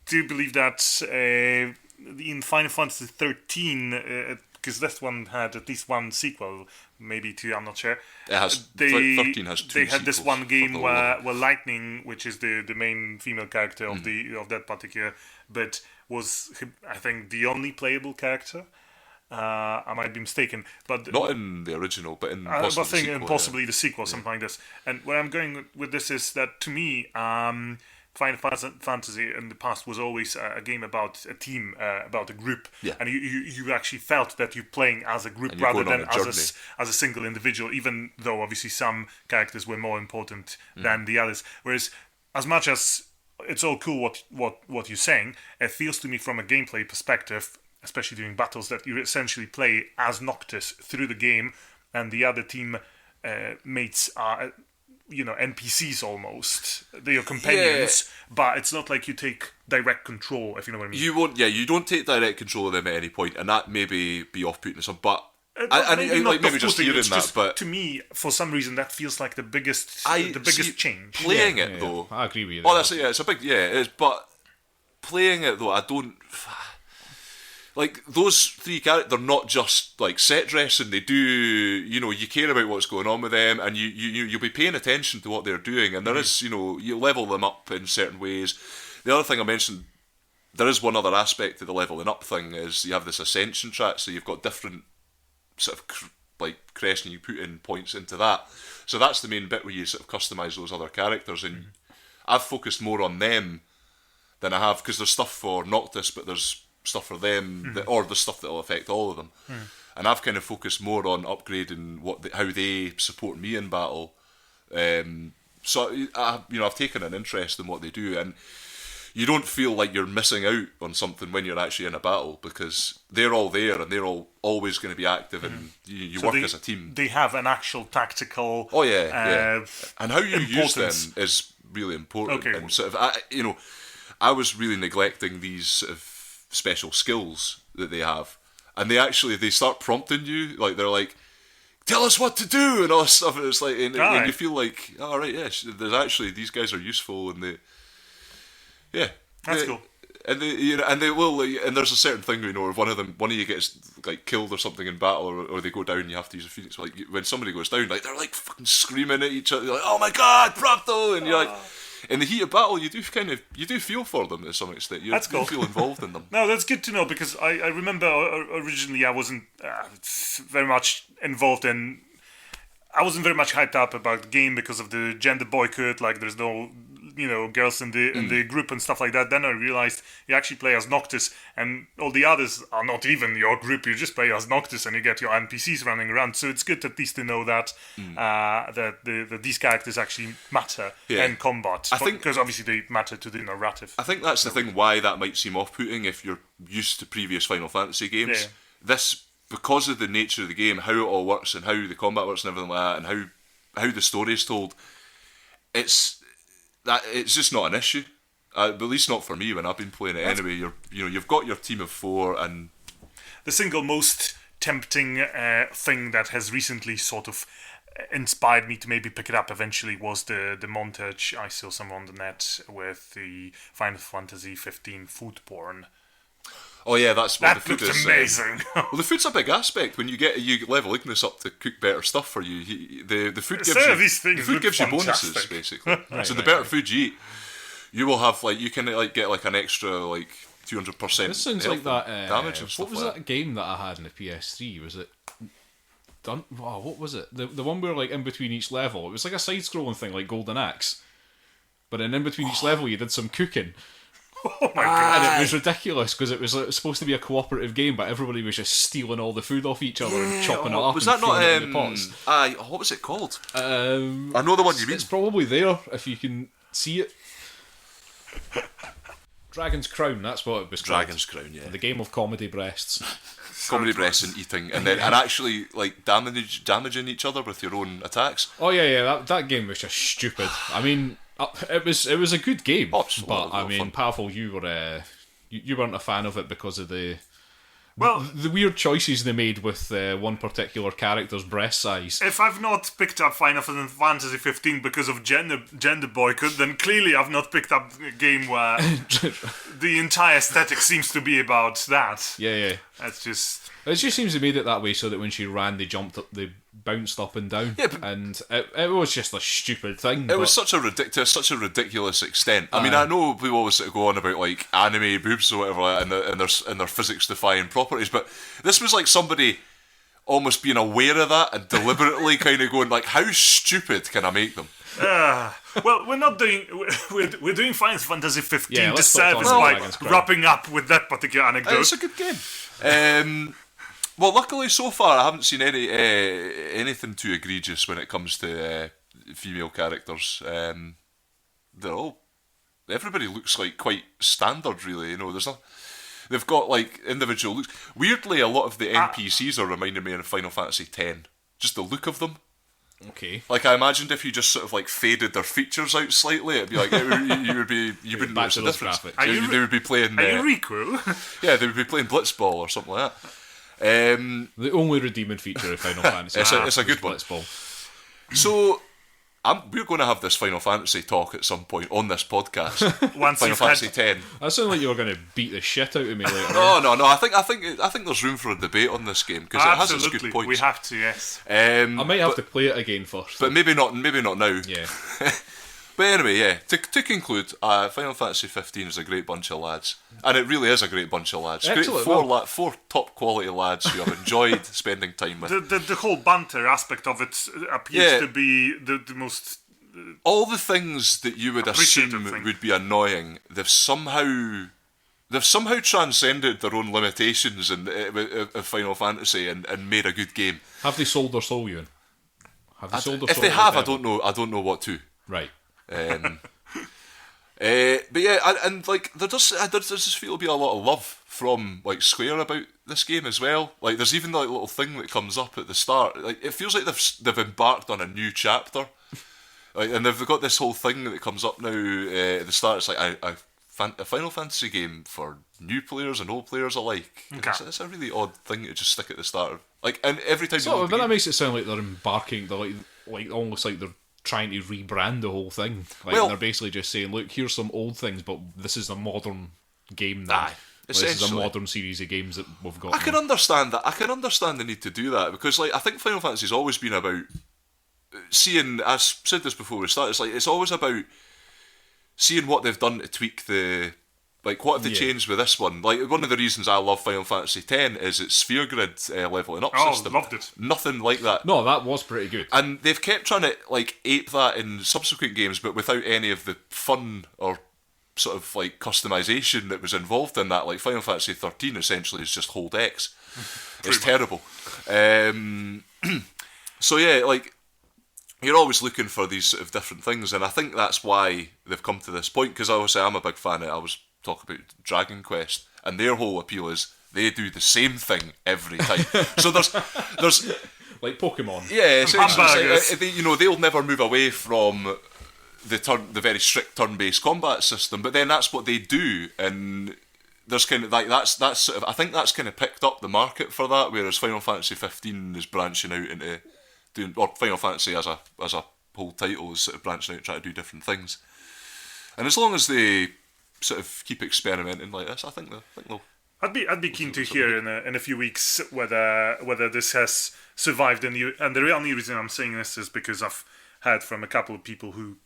do believe that in Final Fantasy 13, because this one had at least one sequel, maybe 2, I'm not sure. It has. 13 has 2 They had this one game where where Lightning, which is the main female character of that particular bit, was, I think, the only playable character. I might be mistaken, but not in the original, but in possibly the sequel. Possibly the sequel, something like this. And where I'm going with this is that, to me, Final Fantasy in the past was always a game about a team, about a group, and you actually felt that you're playing as a group rather than as a single individual. Even though obviously some characters were more important than the others. Whereas, as much as it's all cool what you're saying, it feels to me from a gameplay perspective, especially during battles, that you essentially play as Noctis through the game, and the other team mates are, NPCs almost. They are companions, but it's not like you take direct control, if you know what I mean. You won't. Yeah, you don't take direct control of them at any point, and that may be off-putting to some. But maybe just hearing that. But to me, for some reason, that feels like the biggest change. Playing it though, I agree with you. Oh, that's it. Yeah, it's a big. Yeah, it is. But playing it though, I don't. Like, those three characters, they're not just, like, set dressing. They do, you care about what's going on with them, and you'll be paying attention to what they're doing, and there is, you level them up in certain ways. The other thing I mentioned, there is one other aspect to the leveling up thing, is you have this Ascension Track, so you've got different sort of, crests, and you put in points into that. So that's the main bit where you sort of customise those other characters, and I've focused more on them than I have, because there's stuff for Noctis, but there's stuff for them, or the stuff that will affect all of them. And I've kind of focused more on upgrading how they support me in battle. So I've taken an interest in what they do, and you don't feel like you're missing out on something when you're actually in a battle, because they're all there and they're all always going to be active, and you work as a team. They have an actual tactical. Oh yeah. And how you use them is really important. Okay. And sort of, I was really neglecting these sort of special skills that they have, and they start prompting you, like they're like, tell us what to do and all this stuff, and it's like, and you feel like, oh right, yes, there's actually, these guys are useful, and that's cool. And they will, and there's a certain thing, if one of you gets like killed or something in battle, or they go down, you have to use a phoenix. Like when somebody goes down, like they're like fucking screaming at each other, like, oh my god, Prompto, and you're like, in the heat of battle, you do feel for them to some extent. You do feel involved in them. No, that's good to know, because I remember originally I wasn't very much involved in. I wasn't very much hyped up about the game because of the gender boycott. Like, there's no girls in the group and stuff like that. Then I realized you actually play as Noctis, and all the others are not even your group. You just play as Noctis, and you get your NPCs running around. So it's good at least to know that that these characters actually matter in combat. I think, because obviously they matter to the narrative. I think that's the thing why that might seem off-putting if you're used to previous Final Fantasy games. Yeah. This, because of the nature of the game, how it all works and how the combat works and everything like that, and how the story is told, it's just not an issue. At least not for me when I've been playing it anyway. You've got your team of 4, and the single most tempting thing that has recently sort of inspired me to maybe pick it up eventually was the montage I saw some on the net with the Final Fantasy 15 food porn. Oh yeah, that's what that the food looks is. Amazing. Well, the food's a big aspect when you level Ignis up to cook better stuff for you. The food gives you bonuses basically. So the better food you eat, you will have you can get an extra 200%. This sounds like that damage and stuff. What was that game that I had in the PS3? Was it done? Wow, what was it? The one where in between each level, it was like a side-scrolling thing like Golden Axe, but then in between each level you did some cooking. Oh my god! And it was ridiculous because it was supposed to be a cooperative game, but everybody was just stealing all the food off each other and chopping it up. Was and that not it in the pots. what was it called? I know the one you mean. It's probably there if you can see it. Dragon's Crown, that's what it was called. Dragon's Crown, yeah. The game of comedy breasts. Comedy breasts and eating, and actually damaging each other with your own attacks. Oh yeah, that game was just stupid. I mean, it was a good game, but I mean, Pawel, you weren't a fan of it because of the weird choices they made with one particular character's breast size. If I've not picked up Final Fantasy 15 because of gender boycott, then clearly I've not picked up a game where the entire aesthetic seems to be about that. Yeah. That's just... It just seems they made it that way so that when she ran, they bounced up and down, Yeah, and it was just a stupid thing. It was such a ridiculous extent. I mean, I know people always sort of go on about like anime boobs or whatever, and their physics-defying properties, but this was like somebody almost being aware of that and deliberately kind of going like, how stupid can I make them? Well, we're not doing. We're doing Final Fantasy 15 Yeah, disservice by wrapping up with that particular anecdote. It's a good game. Well, luckily so far I haven't seen anything too egregious when it comes to female characters. Everybody looks like quite standard, really. You know, they've got like individual looks. Weirdly, a lot of the NPCs are reminding me of Final Fantasy X. Just the look of them. Okay. Like I imagined if you just sort of like faded their features out slightly, it'd be like you wouldn't notice the difference. They would be playing. Riku? Yeah, they would be playing Blitzball or something like that. The only redeeming feature of Final Fantasy. It's a good one. Blitzball. So we're going to have this Final Fantasy talk at some point on this podcast. Once Final Fantasy X. That sounded like you were going to beat the shit out of me later on. No. I think there's room for a debate on this game because it has its good points. We have to, yes. I might have to play it again first. But maybe not now. Yeah. But anyway, yeah. To conclude, Final Fantasy 15 is a great bunch of lads, and it really is a great bunch of lads. Excellent. Great four top quality lads who have enjoyed spending time with. The whole banter aspect of it appears to be the most. All the things that you would assume would be annoying, they've somehow transcended their own limitations of Final Fantasy and made a good game. Have they sold their soul, Euan? If they have, I don't know what to. Right. But yeah, and like there just feel to be a lot of love from like Square about this game as well. Like there's even that little thing that comes up at the start. Like it feels like they've embarked on a new chapter. Like, and they've got this whole thing that comes up now at the start. It's like a Final Fantasy game for new players and old players alike. Okay. It's a really odd thing to just stick at the start of. Like, and every time but that makes it sound like they're embarking. They're like almost like they're trying to rebrand the whole thing. Like they're basically just saying, look, here's some old things, but this is a modern game now. This is a modern series of games that we've got. I can understand that. I can understand the need to do that because, like, I think Final Fantasy's always been about seeing. I said this before we started. It's always about seeing what they've done to tweak the. Like, what have they changed with this one? Like, one of the reasons I love Final Fantasy X is its sphere grid leveling up system. Loved it. Nothing like that. No, that was pretty good. And they've kept trying to, like, ape that in subsequent games, but without any of the fun or sort of, like, customization that was involved in that. Like, Final Fantasy 13 essentially is just hold X. It's terrible. So, yeah, like, you're always looking for these sort of different things, and I think that's why they've come to this point, because obviously I'm a big fan of, I was talk about Dragon Quest, and their whole appeal is they do the same thing every time. So there's like Pokemon. Yeah, essentially, they'll never move away from the very strict turn-based combat system, but then that's what they do, and there's kind of like that's sort of, I think that's kind of picked up the market for that, whereas Final Fantasy 15 is branching out into doing, or Final Fantasy as a whole title is sort of branching out and trying to do different things. And as long as they sort of keep experimenting like this, I think they'll. I'd be keen to hear in a few weeks whether this has survived. And the only reason I'm saying this is because I've heard from a couple of people who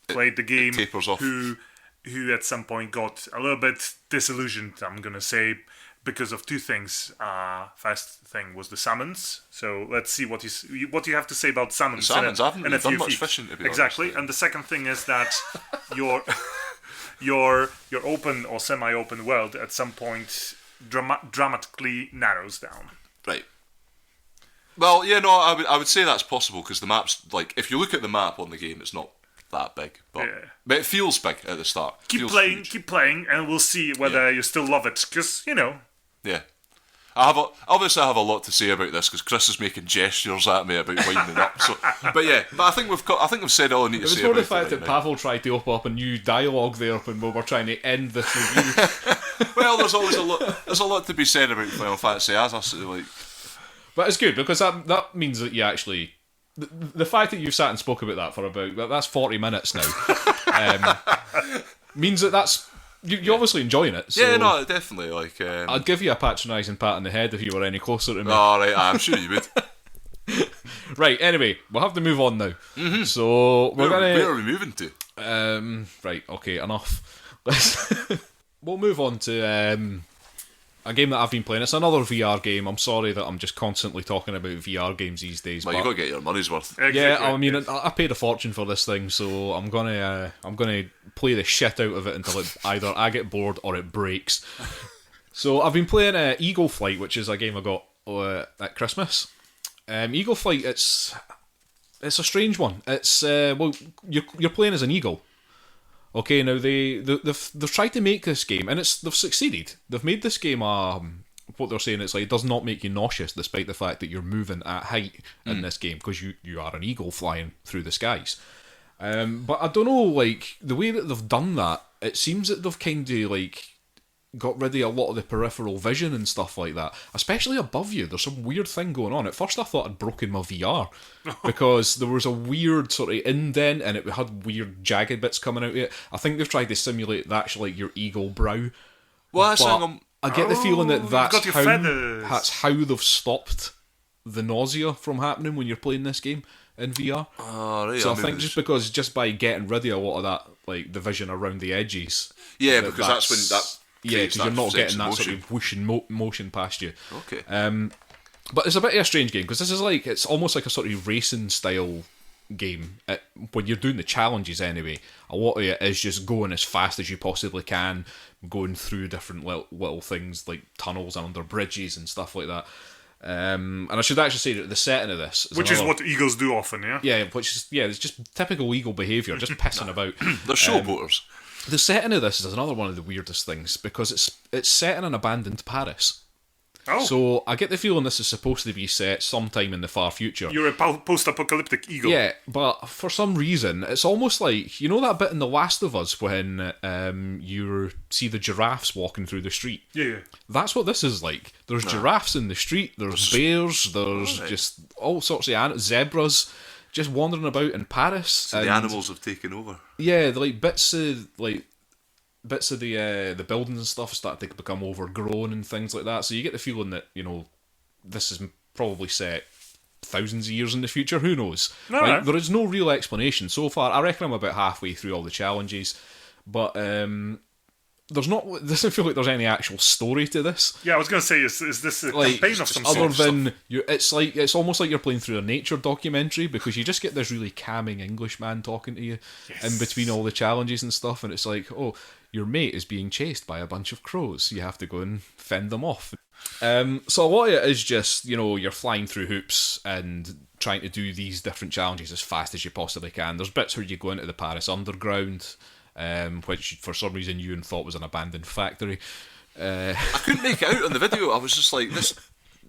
played the game who at some point got a little bit disillusioned, I'm gonna say, because of two things. First thing was the summons. So let's see what you have to say about summons. I haven't really done much fishing, to be exactly. honest. And the second thing is that your open or semi-open world at some point dramatically narrows down. Right. Well, yeah, no, I would say that's possible because the map's, like, if you look at the map on the game, it's not that big, but it feels big at the start. Keep playing, and we'll see whether you still love it. Because Yeah. I have a lot to say about this because Chris is making gestures at me about winding up. So, but I think we've said all I need to say. It was more the fact that Pawel tried to open up a new dialogue there when we were trying to end this review. Well, there's always a lot to be said about Final Fantasy, as I sort of like. But it's good because that means that you actually. The fact that you've sat and spoke about that for that's 40 minutes now means that's. You're obviously enjoying it. So yeah, no, definitely. Like, I'd give you a patronising pat on the head if you were any closer to me. Oh, right, I'm sure you would. Right, anyway, we'll have to move on now. Mm-hmm. So, where are we moving to? Right, okay, enough. We'll move on to a game that I've been playing. It's another VR game. I'm sorry that I'm just constantly talking about VR games these days. Well, you got to get your money's worth. Exactly. Yeah, I mean, I paid a fortune for this thing, so I'm gonna play the shit out of it until either I get bored or it breaks. So I've been playing Eagle Flight, which is a game I got at Christmas. Eagle Flight, it's a strange one. It's you're playing as an eagle. Okay, now they've tried to make this game, and they've succeeded. They've made this game what they're saying, it's like it does not make you nauseous, despite the fact that you're moving at height in this game, because you are an eagle flying through the skies. But I don't know, like the way that they've done that, it seems that they've kind of like got rid of a lot of the peripheral vision and stuff like that, especially above you. There's some weird thing going on. At first I thought I'd broken my VR because there was a weird sort of indent and it had weird jagged bits coming out of it. I think they've tried to simulate that's like your eagle brow. Well, I get the feeling that that's how they've stopped the nausea from happening when you're playing this game in VR. Right. So I think just by getting rid of a lot of that, like the vision around the edges. Yeah, because that's when that. Yeah, because you're not getting that sort of whooshing motion past you. Okay. But it's a bit of a strange game, because this is like, it's almost like a sort of racing style game. When you're doing the challenges anyway, a lot of it is just going as fast as you possibly can, going through different little things like tunnels and under bridges and stuff like that. And I should actually say that the setting of this is which is what eagles do often, yeah? Yeah, it's just typical eagle behaviour, just pissing about. They're showboaters. The setting of this is another one of the weirdest things, because it's set in an abandoned Paris. Oh. So I get the feeling this is supposed to be set sometime in the far future. You're a post-apocalyptic eagle. Yeah, but for some reason, it's almost like, you know that bit in The Last of Us when you see the giraffes walking through the street? Yeah. That's what this is like. There's giraffes in the street, there's bears, there's just all sorts of zebras just wandering about in Paris. So the animals have taken over. Yeah, bits of the buildings and stuff start to become overgrown and things like that. So you get the feeling that, you know, this is probably set thousands of years in the future. Who knows? No, right? no. There is no real explanation so far. I reckon I'm about halfway through all the challenges, but doesn't feel like there's any actual story to this. Yeah, I was going to say, is this a campaign of some sort? Other than it's almost like you're playing through a nature documentary, because you just get this really calming Englishman talking to you in between all the challenges and stuff, and it's like, oh, your mate is being chased by a bunch of crows. You have to go and fend them off. So a lot of it is just, you know, you're flying through hoops and trying to do these different challenges as fast as you possibly can. There's bits where you go into the Paris underground, which for some reason Euan thought was an abandoned factory. I couldn't make it out on the video. I was just like, this.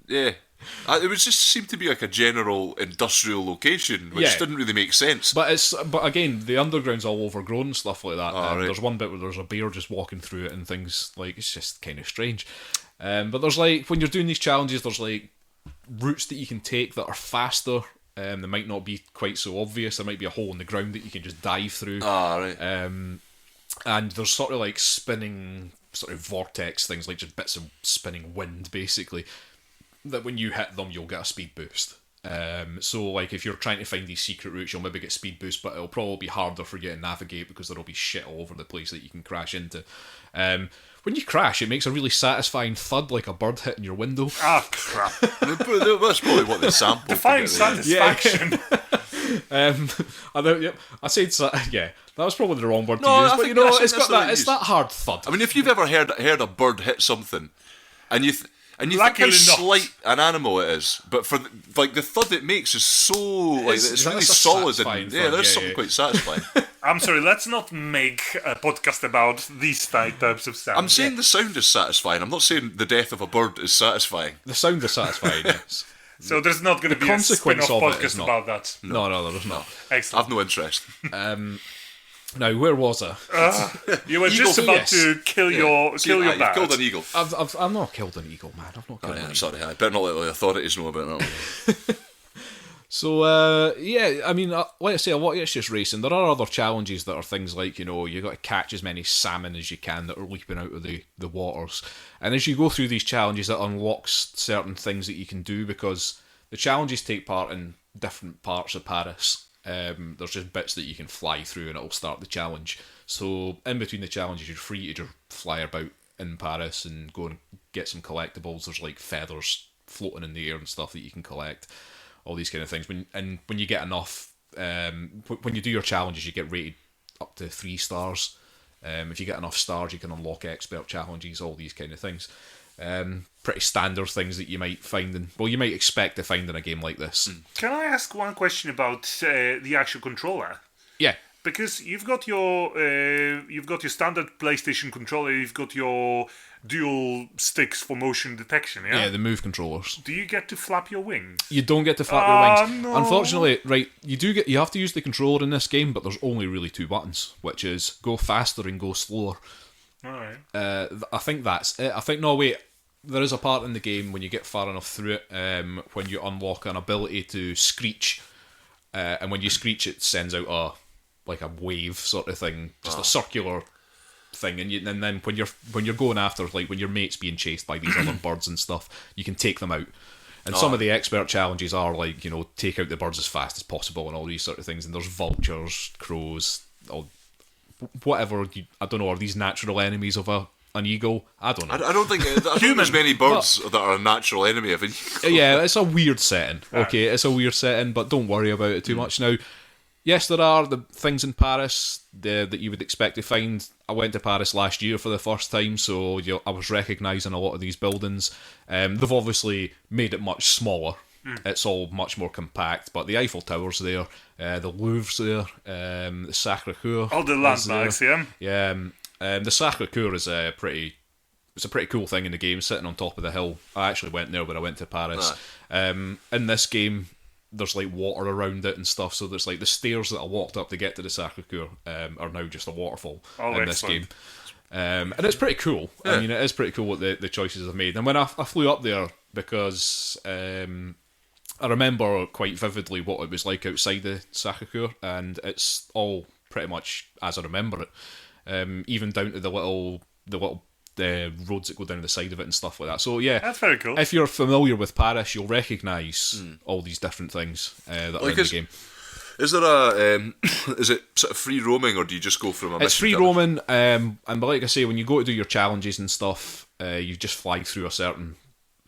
Yeah. It was just seemed to be like a general industrial location, which didn't really make sense. But again, the underground's all overgrown and stuff like that. Right. There's one bit where there's a bear just walking through it and things like, it's just kind of strange. But there's like, when you're doing these challenges, there's like routes that you can take that are faster. They might not be quite so obvious. There might be a hole in the ground that you can just dive through. Right. And there's sort of like spinning sort of vortex things, like just bits of spinning wind, basically, that when you hit them, you'll get a speed boost. So like if you're trying to find these secret routes, you'll maybe get speed boost, but it'll probably be harder for you to navigate because there'll be shit all over the place that you can crash into. When you crash, it makes a really satisfying thud, like a bird hitting your window. Ah, crap. That's probably what they sampled. Define satisfaction. I said, yeah, that was probably the wrong word to use, but you know, it's that hard thud. I mean, if you've ever heard a bird hit something, and you think how slight an animal it is, but for the thud it makes is so it's really solid, and there's something quite satisfying. I'm sorry, let's not make a podcast about these types of sounds. I'm saying the sound is satisfying. I'm not saying the death of a bird is satisfying. The sound is satisfying, yes. So there's not going to be a spin-off podcast about that. No, there's not. Excellent. I've no interest. Now, where was I? You were just about to kill your bat. You've killed an eagle. I've not killed an eagle, man. I've not killed an eagle. Sorry, I better not let the authorities know about that. So, I mean, like I say, a lot of it's just racing. There are other challenges that are things like, you know, you've got to catch as many salmon as you can that are leaping out of the waters. And as you go through these challenges, it unlocks certain things that you can do, because the challenges take part in different parts of Paris. There's just bits that you can fly through and it'll start the challenge. So in between the challenges, you're free to just fly about in Paris and go and get some collectibles. There's like feathers floating in the air and stuff that you can collect. All these kind of things. When you get enough, when you do your challenges, you get rated up to 3 stars. If you get enough stars, you can unlock expert challenges, all these kind of things. Pretty standard things that you might find you might expect to find in a game like this. Can I ask one question about the actual controller? Yeah. Because you've got your standard PlayStation controller, you've got your dual sticks for motion detection, yeah? Yeah, the move controllers. Do you get to flap your wings? You don't get to flap your wings. No. Unfortunately, right, you have to use the controller in this game, but there's only really 2 buttons, which is go faster and go slower. Alright. I think that's it. There is a part in the game when you get far enough through it, when you unlock an ability to screech, and when you screech, it sends out a wave sort of thing, just a circular thing, and then when you're going after, like when your mate's being chased by these other birds and stuff, you can take them out. And some of the expert challenges are like, take out the birds as fast as possible and all these sort of things. And there's vultures, crows, whatever. I don't know. Are these natural enemies of an eagle? I don't know. I don't think there's many birds that are a natural enemy of an eagle. Yeah, it's a weird setting. Okay, it's a weird setting, but don't worry about it too much. Now, yes, there are the things in Paris that you would expect to find. I went to Paris last year for the first time, so I was recognising a lot of these buildings. They've obviously made it much smaller. It's all much more compact, but the Eiffel Tower's there, the Louvre's there, the Sacré-Cœur. All the landmarks, yeah. Yeah, the Sacré-Cœur is a pretty cool thing in the game, sitting on top of the hill. I actually went there when I went to Paris. In this game, there's like water around it and stuff, so there's like the stairs that I walked up to get to the Sacré-Cœur are now just a waterfall in this game. And it's pretty cool. Yeah. I mean, it is pretty cool what the choices have made. And when I flew up there, because I remember quite vividly what it was like outside the Sacré-Cœur, and it's all pretty much as I remember it, even down to the little roads that go down the side of it and stuff like that. So yeah, that's very cool. If you're familiar with Paris, you'll recognise all these different things that are in the game. Is there is it sort of free roaming, or do you just go from a mission? It's free roaming, and like I say, when you go to do your challenges and stuff, you just fly through a certain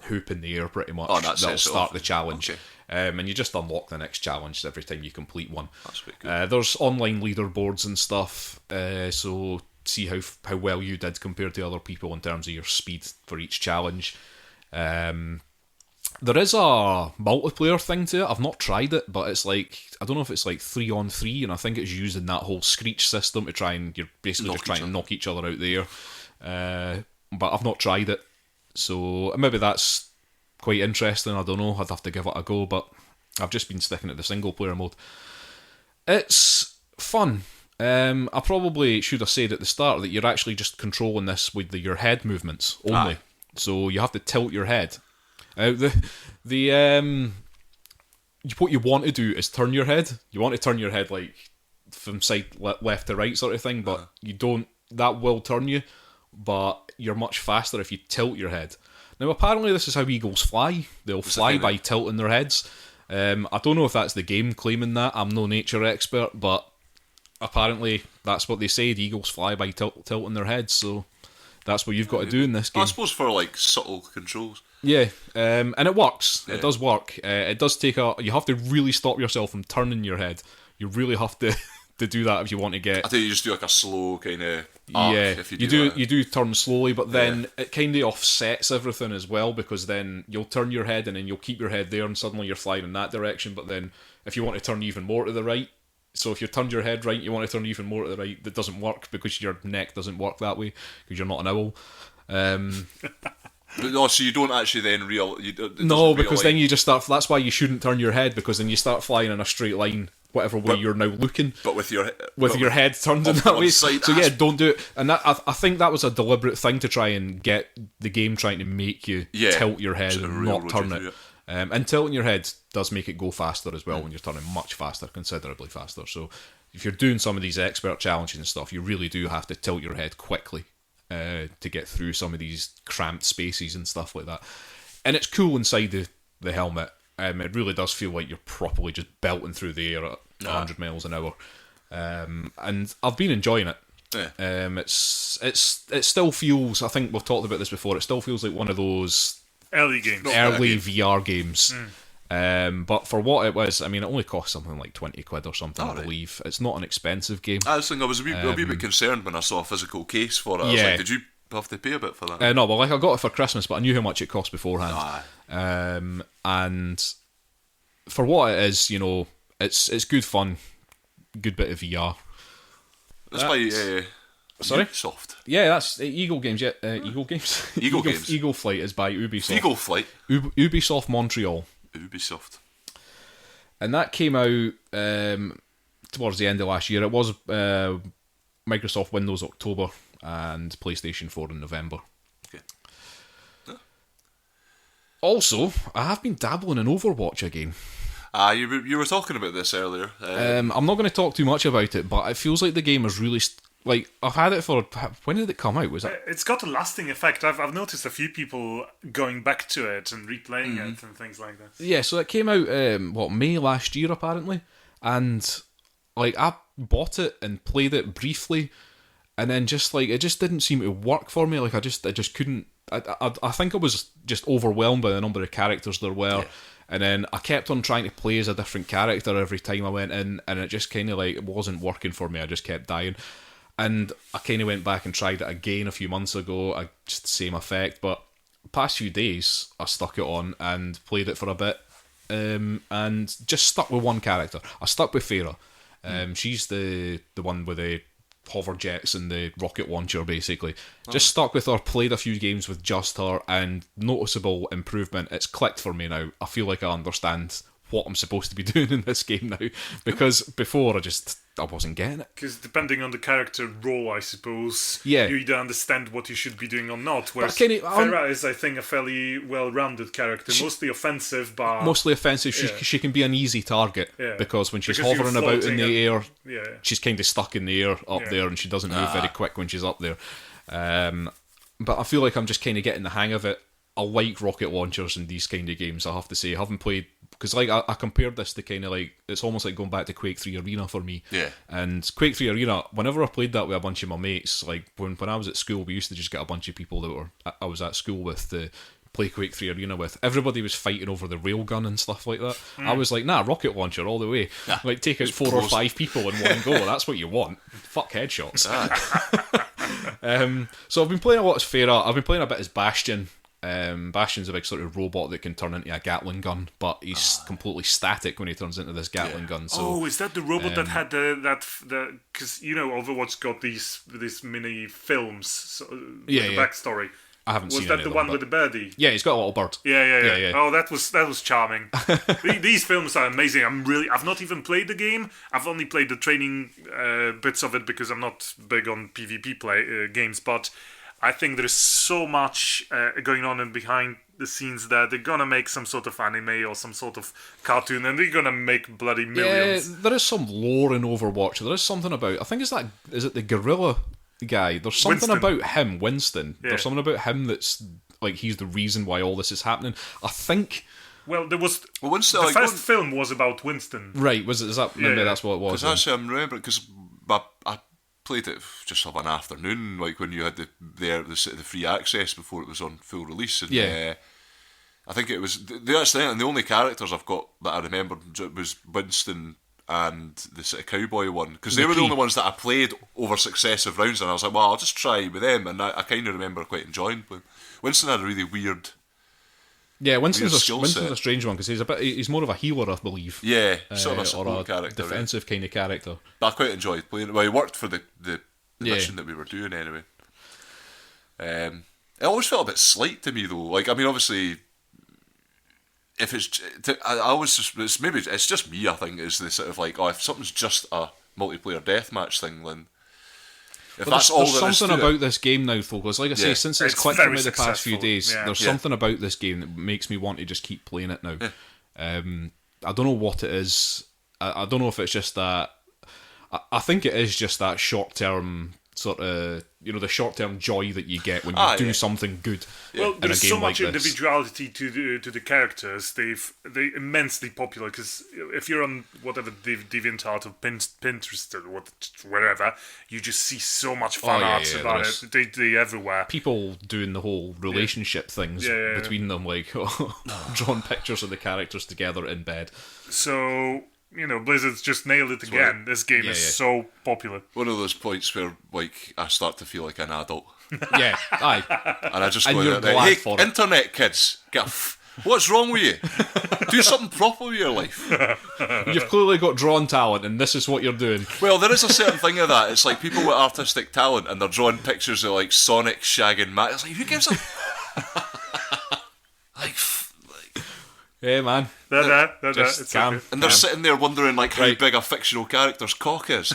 hoop in the air pretty much. That'll start the challenge. Okay. And you just unlock the next challenge every time you complete one. That's pretty good. There's online leaderboards and stuff, so see how well you did compared to other people in terms of your speed for each challenge. There is a multiplayer thing to it. I've not tried it, but it's like, I don't know if it's like 3-on-3, and I think it's using that whole screech system to try and you're basically just trying to knock each other out there. But I've not tried it, so maybe that's quite interesting. I don't know. I'd have to give it a go, but I've just been sticking to the single player mode. It's fun. I probably should have said at the start that you're actually just controlling this with your head movements only. So you have to tilt your head. What you want to do is turn your head. You want to turn your head like from side left to right sort of thing, but you don't. That will turn you, but you're much faster if you tilt your head. Now, apparently, this is how eagles fly. They'll fly by tilting their heads. I don't know if that's the game claiming that. I'm no nature expert, but apparently that's what they say. The eagles fly by tilting their heads, so that's what you've got to do in this game. I suppose for like subtle controls. Yeah, and it works. Yeah. It does work. It does take you have to really stop yourself from turning your head. You really have to do that if you want to get. I think you just do like a slow kind of arc. Yeah, if you do turn slowly, but then it kind of offsets everything as well, because then you'll turn your head and then you'll keep your head there, and suddenly you're flying in that direction. But then if you want to turn even more to the right, so if you turned your head right, you want to turn even more to the right, that doesn't work because your neck doesn't work that way because you're not an owl. No, so you don't actually then No, because then you just start. That's why you shouldn't turn your head, because then you start flying in a straight line, whatever way you're now looking. But with your head turned in that way. So yeah, don't do it. And that I think that was a deliberate thing to try and get the game trying to make you tilt your head and not turn it. And tilting your head does make it go faster as well when you're turning much faster, considerably faster. So if you're doing some of these expert challenges and stuff, you really do have to tilt your head quickly to get through some of these cramped spaces and stuff like that. And it's cool inside the helmet. It really does feel like you're properly just belting through the air at 100 miles an hour. And I've been enjoying it. Yeah. It still feels, I think we've talked about this before, it still feels like one of those early games. Early VR games. But for what it was, I mean, it only cost something like 20 quid or something, I believe. It's not an expensive game. I was thinking, I was a wee bit concerned when I saw a physical case for it. I was like, did you have to pay a bit for that? No, well, like I got it for Christmas, but I knew how much it cost beforehand. And for what it is, you know, it's good fun, good bit of VR. That's by sorry? Ubisoft. Yeah, that's Eagle Games. Yeah, Eagle Games. Eagle Games. Eagle Flight is by Ubisoft. Eagle Flight. Ubisoft Montreal. Ubisoft. And that came out towards the end of last year. It was Microsoft Windows October and PlayStation 4 in November. Okay. Also, I have been dabbling in Overwatch again. You were talking about this earlier. I'm not going to talk too much about it, but it feels like the game is really... Like, I've had it for... When did it come out? Was that... It's got a lasting effect. I've noticed a few people going back to it and replaying it and things like that. Yeah, so it came out, May last year, apparently. And, like, I bought it and played it briefly, and then just, like, it just didn't seem to work for me. Like, I just couldn't... I think I was just overwhelmed by the number of characters there were. Yeah. And then I kept on trying to play as a different character every time I went in, and it just kind of, like, it wasn't working for me. I just kept dying. And I kind of went back and tried it again a few months ago, just the same effect, but past few days I stuck it on and played it for a bit, and just stuck with one character. I stuck with Farah. She's the one with the hover jets and the rocket launcher, basically. Just stuck with her, played a few games with just her, and noticeable improvement. It's clicked for me now. I feel like I understand what I'm supposed to be doing in this game now, because before I wasn't getting it. Because depending on the character role, I suppose, you either understand what you should be doing or not. Whereas Farah is, I think, a fairly well-rounded character, mostly offensive, but... Mostly offensive. She can be an easy target, because when she's hovering about in the air, she's kind of stuck in the air up there, and she doesn't move very quick when she's up there. But I feel like I'm just kind of getting the hang of it. I like rocket launchers in these kind of games, I have to say. I haven't played... Because like I compared this to kind of like, it's almost like going back to Quake 3 Arena for me. Yeah. And Quake 3 Arena, whenever I played that with a bunch of my mates, like when I was at school, we used to just get a bunch of people that I was at school with to play Quake 3 Arena with. Everybody was fighting over the railgun and stuff like that. I was like, nah, rocket launcher all the way. Yeah. Like take out 4 or 5 people in one go. That's what you want. Fuck headshots. So I've been playing a lot as Farah. I've been playing a bit as Bastion. Bastion's a big sort of robot that can turn into a Gatling gun, but he's completely static when he turns into this Gatling gun. So, is that the robot that had the because you know Overwatch got these mini films with the backstory. I haven't seen. Was that the one with the birdie? Yeah, he's got a little bird. Yeah. Oh, that was charming. These films are amazing. I've not even played the game. I've only played the training bits of it because I'm not big on PvP games, but I think there's so much going on behind the scenes that they're gonna make some sort of anime or some sort of cartoon, and they're gonna make bloody millions. Yeah, there is some lore in Overwatch. There is something about, I think is it the gorilla guy? There's something about him, Winston. Yeah. There's something about him that's like he's the reason why all this is happening. I think. Well, there was the first film was about Winston, right? Was it? Is that maybe that's what it was? Because actually, I'm remembering because I played it just of an afternoon, like when you had the free access before it was on full release. And, I think it was the only characters I've got that I remember was Winston and the sort of cowboy one, because they were the only ones that I played over successive rounds, and I was like, well, I'll just try with them, and I kind of remember quite enjoying playing. Winston had a really weird. Yeah, Winston's a strange one because he's more of a healer, I believe. Yeah, sort of a support character, defensive kind of character. But I quite enjoyed playing it. Well, he worked for the mission that we were doing anyway. It always felt a bit slight to me though. Like, I mean, obviously, if it's just me. I think is the sort of like, if something's just a multiplayer deathmatch thing, then. There's something about this game now, folks. Like I say, since it's clicked for me the past few days, there's something about this game that makes me want to just keep playing it now. Yeah. I don't know what it is. I don't know if it's just that. I think it is just that short-term sort of, the short-term joy that you get when you do something good. Well, there's so much like individuality to the characters. They're immensely popular, because if you're on whatever DeviantArt or Pinterest or wherever, you just see so much fun art about it. They're everywhere. People doing the whole relationship things between them, like drawing pictures of the characters together in bed. So... Blizzard's just nailed it again. This game is so popular. One of those points where, I start to feel like an adult. Yeah, aye. And I just go out there, hey, internet kids, what's wrong with you? Do something proper with your life. You've clearly got drawn talent, and this is what you're doing. Well, there is a certain thing of that. It's like people with artistic talent, and they're drawing pictures of, like, Sonic shagging Matt. It's like, who gives a... Yeah, man. It's calm. And they're sitting there wondering, like, how big a fictional character's cock is.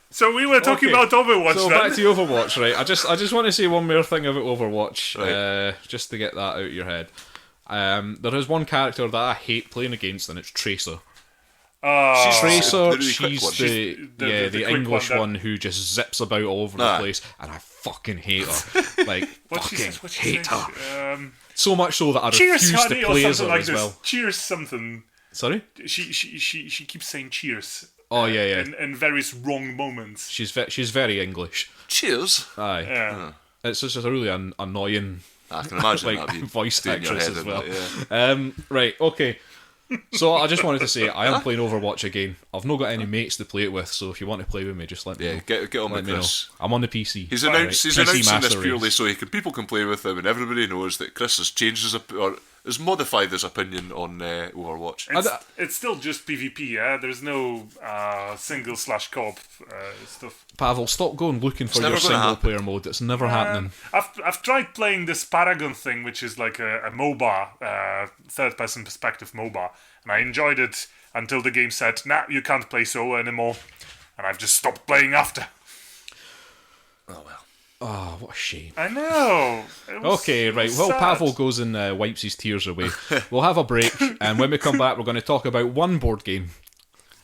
So we were talking about Overwatch. So back to Overwatch, right? I just want to say one more thing about Overwatch, just to get that out of your head. There is one character that I hate playing against, and it's Tracer. Tracer, she's the English one who just zips about all over the place, and I fucking hate her. Like, hate her. So much so that I refuse to play as her as well. Cheers something. Sorry? She keeps saying cheers. Oh, yeah. In various wrong moments. She's very English. Cheers. Aye. Yeah. It's just a really annoying I can imagine like, that voice actress as well. It, right, okay. So I just wanted to say, I am playing Overwatch again. I've not got any mates to play it with, so if you want to play with me, just let me know. Get on with Chris. I'm on the PC. He's announcing this purely so people can play with him, and everybody knows that Chris has changed or has modified his opinion on Overwatch. It's still just PvP, yeah? There's no single/co-op stuff. Pavel, stop going looking for your single-player mode. It's never happening. I've tried playing this Paragon thing, which is like a MOBA, third-person perspective MOBA, and I enjoyed it until the game said, nah, you can't play solo anymore, and I've just stopped playing after. Oh, well. Oh, what a shame. I know. Okay, right. Well, sad. Pavel goes and wipes his tears away. We'll have a break, and when we come back, we're going to talk about one board game.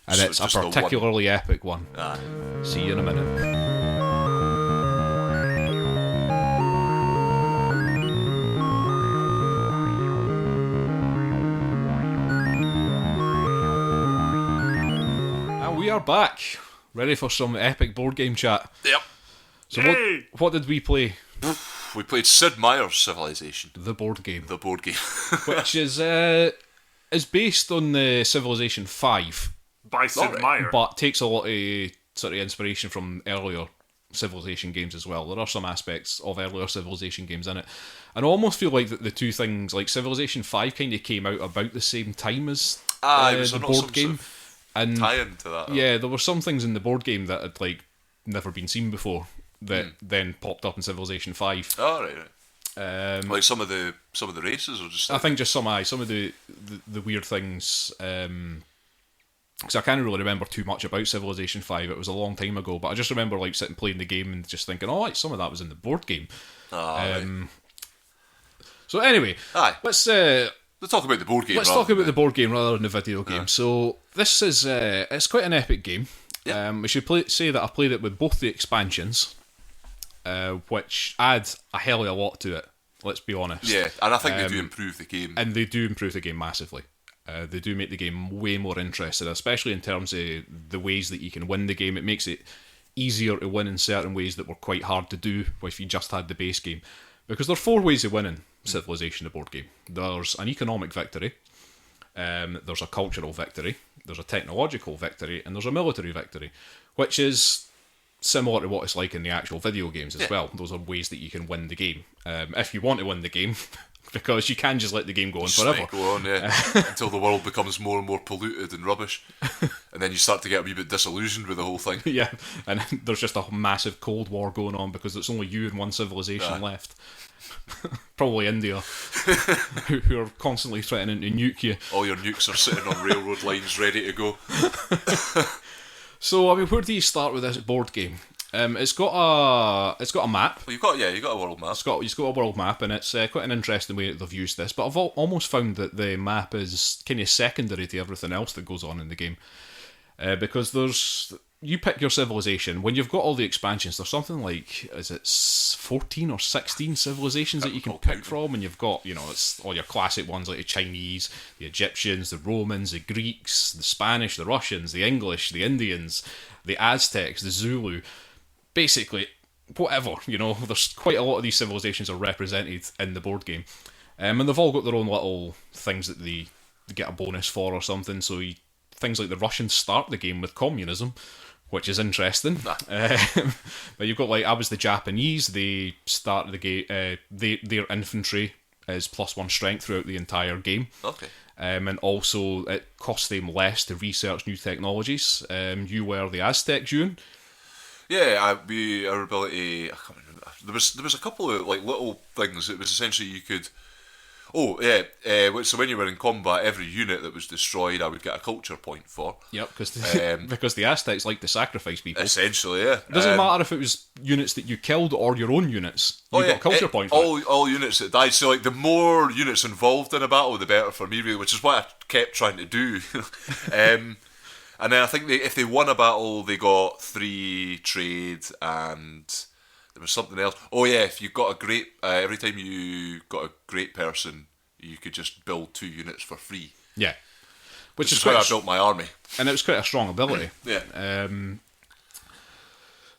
And So it's a just the particularly epic one. Aye. See you in a minute. And we are back. Ready for some epic board game chat. Yep. So what did we play? We played Sid Meier's Civilization. The board game. Which is based on the Civilization 5. By Sid Meier. But takes a lot of sort of inspiration from earlier Civilization games as well. There are some aspects of earlier Civilization games in it. And I almost feel like that the two things, like Civilization 5 kind of came out about the same time as the board game. And tie-in to that. Yeah, there were some things in the board game that had like never been seen before that then popped up in Civilization 5. Oh, right. Like some of the races, or just I think just some of the weird things. Because I can't really remember too much about Civilization 5. It was a long time ago, but I just remember like sitting playing the game and just thinking, oh, some of that was in the board game. Right. So anyway, let's talk about the board game. Let's talk about the board game rather than the video game. So this is it's quite an epic game. Yep. We should say that I played it with both the expansions, which add a hell of a lot to it. Let's be honest. Yeah, and I think they do improve the game. And they do improve the game massively. They do make the game way more interesting, especially in terms of the ways that you can win the game. It makes it easier to win in certain ways that were quite hard to do if you just had the base game. Because there are 4 ways of winning Civilization, the board game. There's an economic victory, there's a cultural victory, there's a technological victory, and there's a military victory, which is similar to what it's like in the actual video games as well. Those are ways that you can win the game. If you want to win the game, because you can just let the game go on forever. Go on, until the world becomes more and more polluted and rubbish. And then you start to get a wee bit disillusioned with the whole thing. Yeah, and there's just a massive Cold War going on because it's only you and one civilization left. Probably India, who are constantly threatening to nuke you. All your nukes are sitting on railroad lines ready to go. So, I mean, where do you start with this board game? It's got a map. Well, you've got a world map. It's got a world map, and it's quite an interesting way that they've used this. But I've almost found that the map is kind of secondary to everything else that goes on in the game, because there's you pick your civilization. When you've got all the expansions, there's something like, is it 14 or 16 civilizations that you can pick from, and you've got, it's all your classic ones like the Chinese, the Egyptians, the Romans, the Greeks, the Spanish, the Russians, the English, the Indians, the Aztecs, the Zulu, basically whatever, there's quite a lot of these civilizations are represented in the board game. And they've all got their own little things that they get a bonus for or something, so things like the Russians start the game with communism, which is interesting. But you've got, I was the Japanese, they started the game, their infantry is +1 strength throughout the entire game. Okay. And also, it costs them less to research new technologies. You were the Aztecs, Euan. Yeah, our ability. I can't remember. There was a couple of little things. It was essentially you could. Oh yeah. So when you were in combat, every unit that was destroyed, I would get a culture point for. Yep, because the Aztecs like to sacrifice people. Essentially, yeah. It doesn't matter if it was units that you killed or your own units. You got a culture point for it. All units that died. So the more units involved in a battle, the better for me, really. Which is what I kept trying to do. And then I think if they won a battle, they got 3 trade, and there was something else. Oh yeah, if you got a great, every time you got a great person, you could just build 2 units for free. Yeah, which is how I built my army, and it was quite a strong ability. Yeah.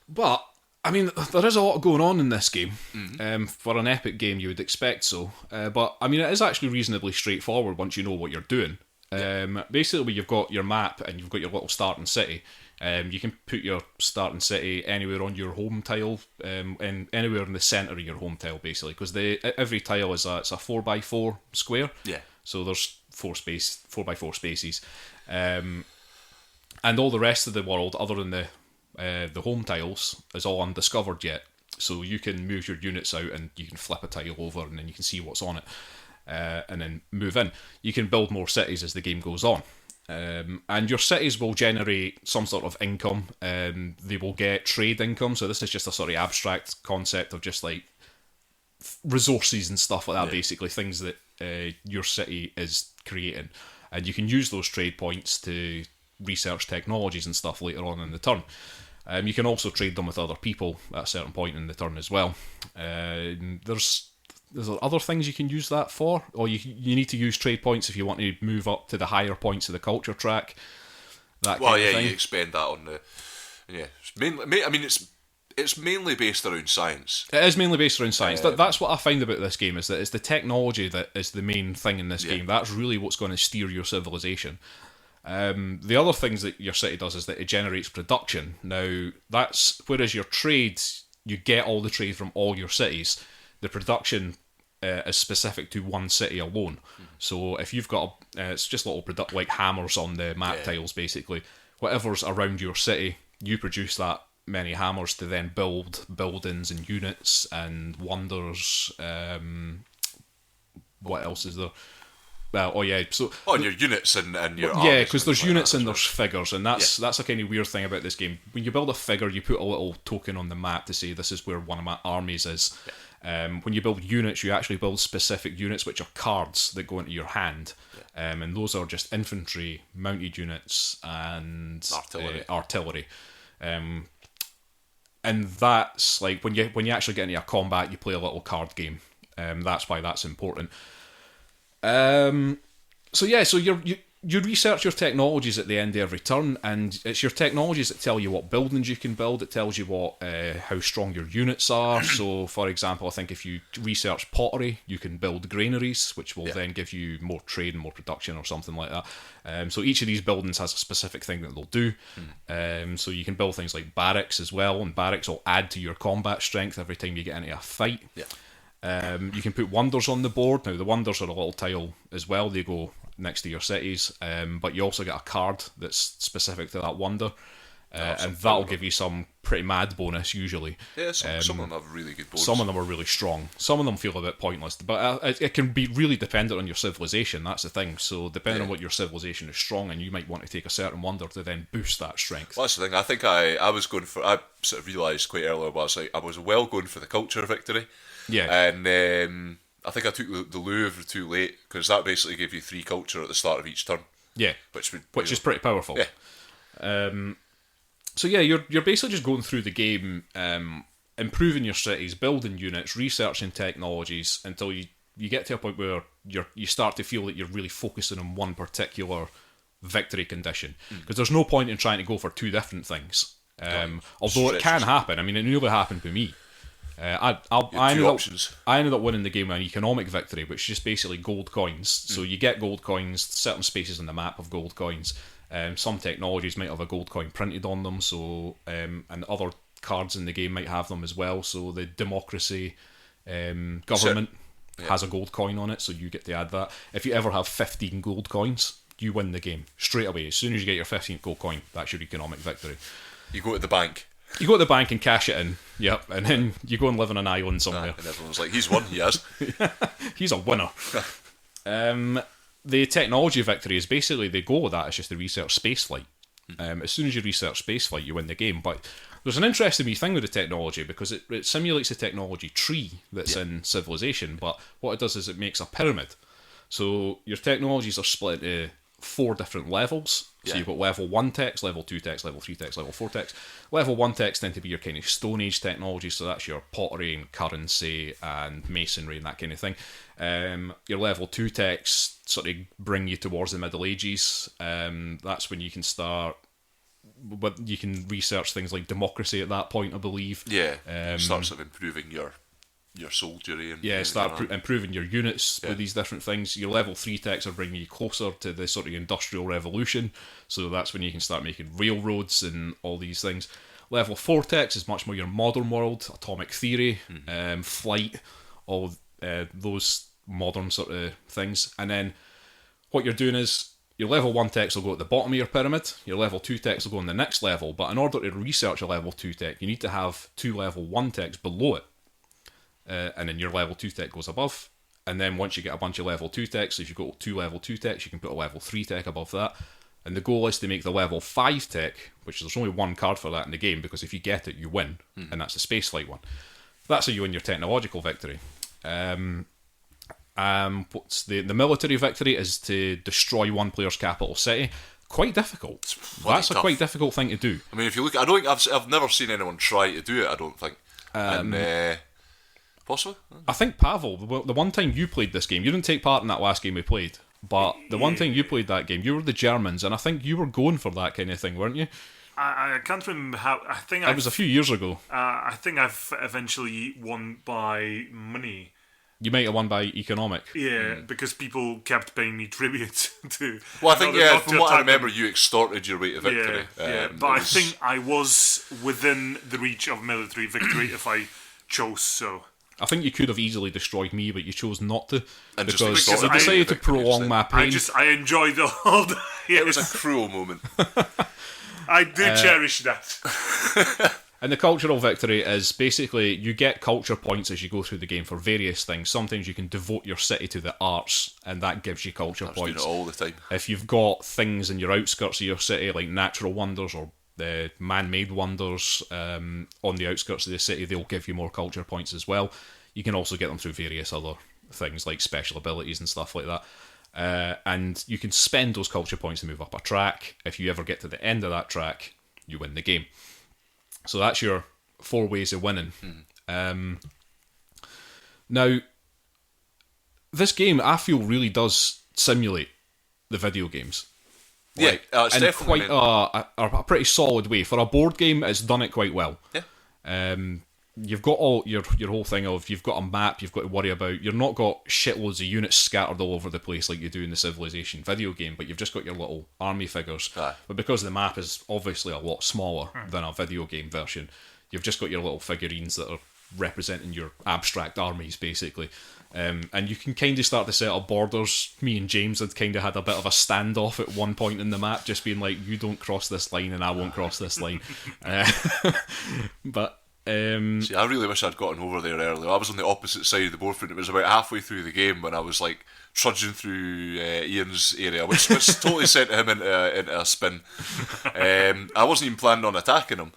But I mean, there is a lot going on in this game. For an epic game, you would expect so. But I mean, it is actually reasonably straightforward once you know what you're doing. Basically, you've got your map and you've got your little starting city. You can put your starting city anywhere on your home tile, and anywhere in the centre of your home tile, basically, because every tile is it's a 4x4 square. Yeah. So there's 4x4 spaces, and all the rest of the world, other than the home tiles, is all undiscovered yet. So you can move your units out and you can flip a tile over, and then you can see what's on it. And then move in. You can build more cities as the game goes on. And your cities will generate some sort of income. They will get trade income. So this is just a sort of abstract concept of just resources and stuff like that, basically. Things that your city is creating. And you can use those trade points to research technologies and stuff later on in the turn. You can also trade them with other people at a certain point in the turn as well. There's other things you can use that for, or you need to use trade points if you want to move up to the higher points of the culture track. That kind of thing. You expend that on the. Yeah, it's mainly based around science. It is mainly based around science. That's what I find about this game, is that it's the technology that is the main thing in this game. That's really what's going to steer your civilization. The other things that your city does is that it generates production. Now, that's whereas your trade, you get all the trade from all your cities. The production is specific to one city alone. So if you've got it's just little like hammers on the map tiles, basically. Whatever's around your city, you produce that many hammers to then build buildings and units and wonders. What else is there? Well, so your units and your because there's units and there's figures, and that's a kind of weird thing about this game. When you build a figure, you put a little token on the map to say this is where one of my armies is. When you build units, you actually build specific units, which are cards that go into your hand, and those are just infantry, mounted units, and artillery. And that's when you actually get into a combat, you play a little card game. That's why that's important. So you research your technologies at the end of every turn, and it's your technologies that tell you what buildings you can build. It tells you how strong your units are. So, for example, I think if you research pottery, you can build granaries, which will then give you more trade and more production or something like that. So each of these buildings has a specific thing that they'll do. So you can build things like barracks as well, and barracks will add to your combat strength every time you get into a fight. You can put wonders on the board. Now, the wonders are a little tile as well. They go next to your cities, but you also get a card that's specific to that wonder, and that'll give you some pretty mad bonus usually. Yeah, some of them have really good bonus. Some of them are really strong. Some of them feel a bit pointless, but it can be really dependent on your civilization. That's the thing. So depending on what your civilization is strong in, you might want to take a certain wonder to then boost that strength. Well, that's the thing. I think I was going for. I sort of realised quite earlier, but I was well going for the culture victory. Yeah, and I think I took the Louvre too late, because that basically gave you 3 culture at the start of each turn. Yeah, which is pretty powerful. Yeah. So yeah, you're basically just going through the game, improving your cities, building units, researching technologies until you get to a point where you start to feel that you're really focusing on one particular victory condition. Because there's no point in trying to go for two different things. Although it can happen. I mean, it nearly happened to me. I ended up winning the game with an economic victory, which is just basically gold coins. So you get gold coins, certain spaces on the map have gold coins. Some technologies might have a gold coin printed on them, so and other cards in the game might have them as well. So the democracy government has a gold coin on it, so you get to add that. If you ever have 15 gold coins, you win the game straight away. As soon as you get your 15th gold coin, that's your economic victory. You go to the bank. You go to the bank and cash it in, yep, and then you go and live on an island somewhere. And everyone's like, he's won, he has. He's a winner. The technology victory is basically the goal of that is just to research spaceflight. As soon as you research spaceflight, you win the game. But there's an interesting wee thing with the technology because it simulates the technology tree that's in Civilization, but what it does is it makes a pyramid. So your technologies are split into 4 different levels. So you've got level 1 techs, level 2 techs, level 3 techs, level 4 techs. Level 1 techs tend to be your kind of Stone Age technology, so that's your pottery and currency and masonry and that kind of thing. Your level 2 techs sort of bring you towards the Middle Ages. That's when you can start... But you can research things like democracy at that point, I believe. Yeah, start sort of improving your soldiery. And start improving your units with these different things. Your level 3 techs are bringing you closer to the sort of industrial revolution, so that's when you can start making railroads and all these things. Level 4 techs is much more your modern world, atomic theory, flight, all those modern sort of things. And then what you're doing is your level 1 techs will go at the bottom of your pyramid, your level 2 techs will go on the next level, but in order to research a level 2 tech, you need to have 2 level 1 techs below it. And then your level 2 tech goes above, and then once you get a bunch of level 2 techs, if you've got 2 level 2 techs, you can put a level 3 tech above that, and the goal is to make the level 5 tech, which there's only one card for that in the game, because if you get it, you win, and that's the spaceflight one. That's how you win your technological victory. What's the military victory is to destroy one player's capital city. Quite difficult. That's a quite difficult thing to do. I mean, if you look, I don't think I've never seen anyone try to do it. I don't think. Possibly? I think Pawel, the one time you played this game, you didn't take part in that last game we played, but the one time you played that game, you were the Germans, and I think you were going for that kind of thing, weren't you? I can't remember how. I think it was a few years ago. I think I've eventually won by money. You might have won by economic. Yeah, because people kept paying me tribute to... Well, I think, from what I remember, you extorted your way to victory. Yeah, but I think I was within the reach of military victory if I chose so. I think you could have easily destroyed me, but you chose not to. And because I decided to prolong my pain. I enjoyed the whole day. Yes. It was a cruel moment. I do cherish that. And the cultural victory is basically you get culture points as you go through the game for various things. Sometimes you can devote your city to the arts, and that gives you culture points. Doing it all the time. If you've got things in your outskirts of your city, like natural wonders or man-made wonders on the outskirts of the city, they'll give you more culture points as well. You can also get them through various other things like special abilities and stuff like that. And you can spend those culture points to move up a track. If you ever get to the end of that track, you win the game. So that's your 4 ways of winning. Now, this game, I feel, really does simulate the video games. Yeah, it's in quite a pretty solid way. For a board game, it's done it quite well. Yeah. You've got all your whole thing of you've got a map you've got to worry about. You've not got shitloads of units scattered all over the place like you do in the Civilization video game, but you've just got your little army figures. Aye. But because the map is obviously a lot smaller than a video game version, you've just got your little figurines that are representing your abstract armies, basically. And you can kind of start to set up borders. Me and James had kind of had a bit of a standoff at one point in the map, just being like, you don't cross this line and I won't cross this line. But... See, I really wish I'd gotten over there earlier. I was on the opposite side of the board, and it was about halfway through the game when I was like trudging through Ian's area, which totally sent him into a spin. I wasn't even planning on attacking him.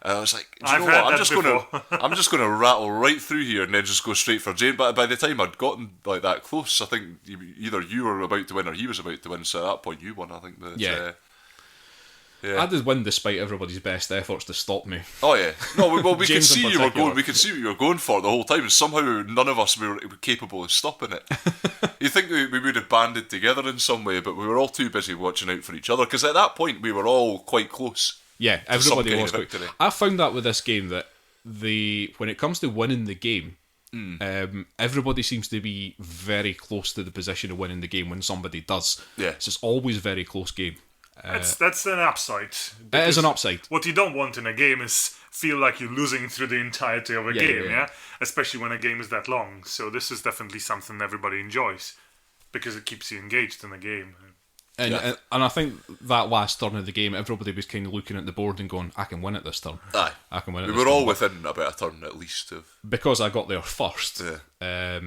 I was like, do you know what? I'm just gonna rattle right through here and then just go straight for Jane. But by the time I'd gotten like that close, I think either you were about to win or he was about to win. So at that point, you won. I think. But, yeah. Yeah. I did win despite everybody's best efforts to stop me. Oh yeah, no, we could James see in you were particular. going. We could see what you were going for the whole time, and somehow none of us were capable of stopping it. You think we would have banded together in some way, but we were all too busy watching out for each other. Because at that point we were all quite close. Yeah, everybody was quick. I found that with this game that when it comes to winning the game, everybody seems to be very close to the position of winning the game when somebody does. Yeah, so it's always a very close game. That's an upside. It is an upside. What you don't want in a game is feel like you're losing through the entirety of a game, yeah? Especially when a game is that long. So this is definitely something everybody enjoys because it keeps you engaged in the game. And I think that last turn of the game, everybody was kind of looking at the board and going, I can win it this turn. Aye. I can win it we this were turn. all within about a turn at least of... Because I got there first. Yeah.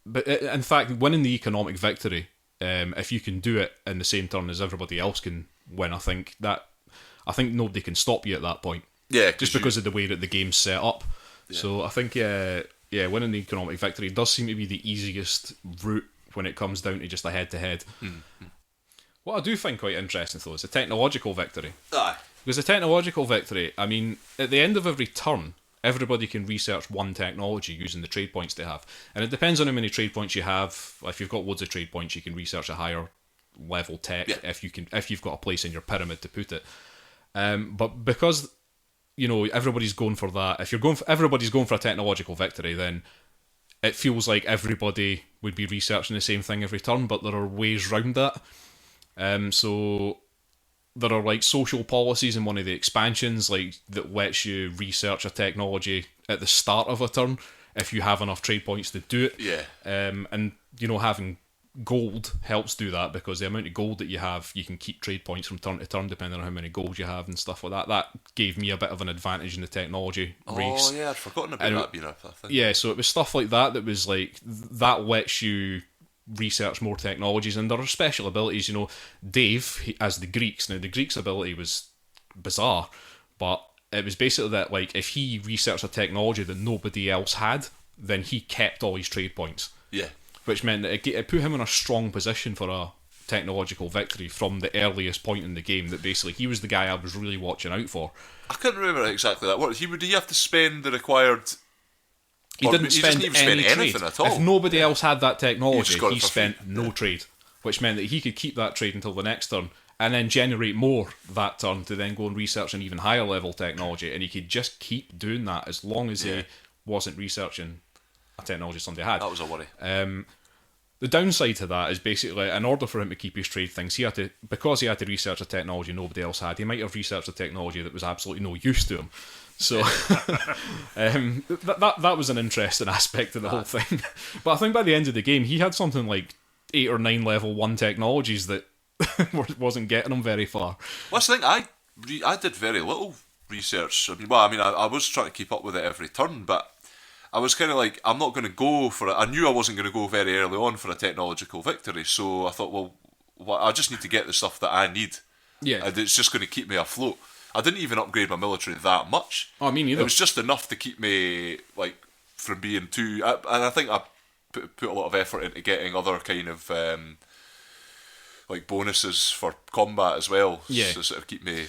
But in fact, winning the economic victory, if you can do it in the same turn as everybody else can win, I think nobody can stop you at that point. Yeah. Just because of the way that the game's set up. Yeah. So I think, winning the economic victory does seem to be the easiest route when it comes down to just a head-to-head. Mm-hmm. What I do find quite interesting, though, is the technological victory. Aye. Because the technological victory, I mean, at the end of every turn, everybody can research one technology using the trade points they have. And it depends on how many trade points you have. If you've got loads of trade points, you can research a higher level tech if you've got a place in your pyramid to put it. But because, everybody's going for that, everybody's going for a technological victory, then it feels like everybody would be researching the same thing every turn, but there are ways round that. So there are like social policies in one of the expansions that lets you research a technology at the start of a turn if you have enough trade points to do it. Yeah. And having gold helps do that because the amount of gold that you have, you can keep trade points from turn to turn depending on how many gold you have and stuff like that. That gave me a bit of an advantage in the technology race. Oh yeah, I'd forgotten about that being a thing. Yeah, so it was stuff like that was like, that lets you research more technologies, and there are special abilities. Dave, as the Greeks, now the Greeks' ability was bizarre, but it was basically that like if he researched a technology that nobody else had, then he kept all his trade points. Yeah. Which meant that it put him in a strong position for a technological victory from the earliest point in the game, that basically he was the guy I was really watching out for. I can't remember exactly that. What did he have to spend the required... He didn't spend anything at all. If nobody else had that technology, he spent free. No trade, which meant that he could keep that trade until the next turn and then generate more that turn to then go and research an even higher level technology, and he could just keep doing that as long as he wasn't researching a technology somebody had. That was a worry. The downside to that is basically, in order for him to keep his trade things, because he had to research a technology nobody else had, he might have researched a technology that was absolutely no use to him. So that was an interesting aspect of the whole thing. But I think by the end of the game, he had something like 8 or 9 level 1 technologies that wasn't getting him very far. Well, that's the thing. I did very little research. I was trying to keep up with it every turn, but I was kind of like, I'm not going to go for it. I knew I wasn't going to go very early on for a technological victory, so I thought, well, I just need to get the stuff that I need. Yeah. And it's just going to keep me afloat. I didn't even upgrade my military that much. Oh, me neither. It was just enough to keep me, from being too... and I think I put a lot of effort into getting other kind of, bonuses for combat as well. Yeah. To sort of keep me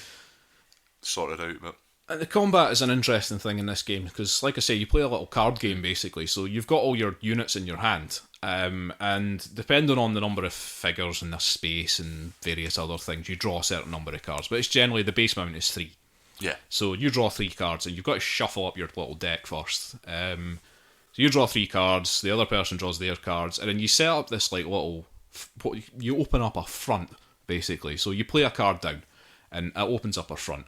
sorted out, but... The combat is an interesting thing in this game because, like I say, you play a little card game basically. So you've got all your units in your hand, and depending on the number of figures in the space and various other things, you draw a certain number of cards. But it's generally the base amount is 3. Yeah. So you draw 3 cards, and you've got to shuffle up your little deck first. So you draw 3 cards, the other person draws their cards, and then you set up this little. You open up a front basically. So you play a card down, and it opens up a front.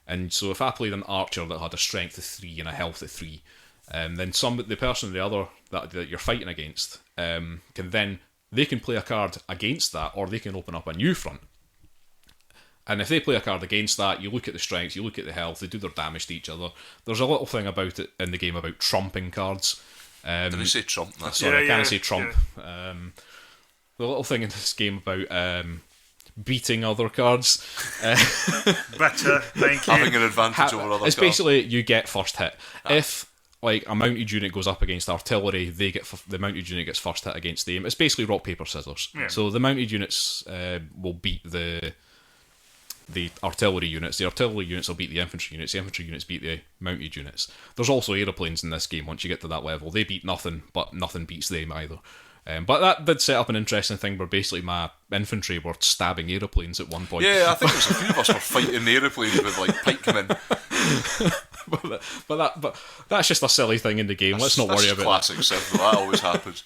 And so if I played an archer that had a strength of 3 and a health of 3, then the person the other that you're fighting against they can play a card against that, or they can open up a new front. And if they play a card against that, you look at the strengths, you look at the health, they do their damage to each other. There's a little thing about it in the game about trumping cards. Did you say trump? Sorry, I can't say trump. Yeah. The little thing in this game about beating other cards. Better, thank you. Having an advantage over other cards. It's basically you get first hit. If like a mounted unit goes up against artillery, the mounted unit gets first hit against them. It's basically rock, paper, scissors. Yeah. So the mounted units will beat the artillery units. The artillery units will beat the infantry units. The infantry units beat the mounted units. There's also aeroplanes in this game. Once you get to that level, they beat nothing, but nothing beats them either. But that did set up an interesting thing where basically my infantry were stabbing aeroplanes at one point. Yeah, I think there's a few of us were fighting aeroplanes with like pikemen. but that's just a silly thing in the game. Let's not worry about classic that. Civ. That always happens.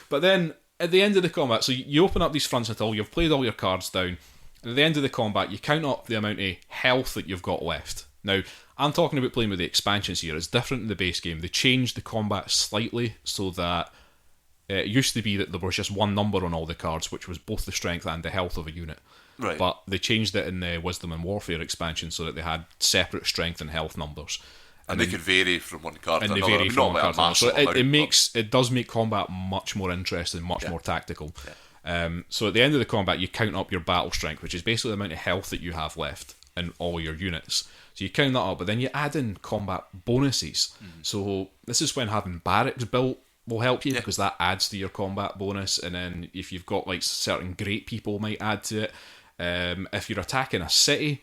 But then at the end of the combat, so you open up these fronts until you've played all your cards down. At the end of the combat, you count up the amount of health that you've got left. Now, I'm talking about playing with the expansions here. It's different in the base game. They changed the combat slightly so that it used to be that there was just one number on all the cards, which was both the strength and the health of a unit. Right. But they changed it in the Wisdom and Warfare expansion so that they had separate strength and health numbers. And they could vary from one card to and another. They vary from one card to another. So it does make combat much more interesting, much more tactical. Yeah. So at the end of the combat, you count up your battle strength, which is basically the amount of health that you have left in all your units. So you count that up, but then you add in combat bonuses. So this is when having barracks built will help you, because that adds to your combat bonus. And then if you've got like certain great people might add to it. If you're attacking a city,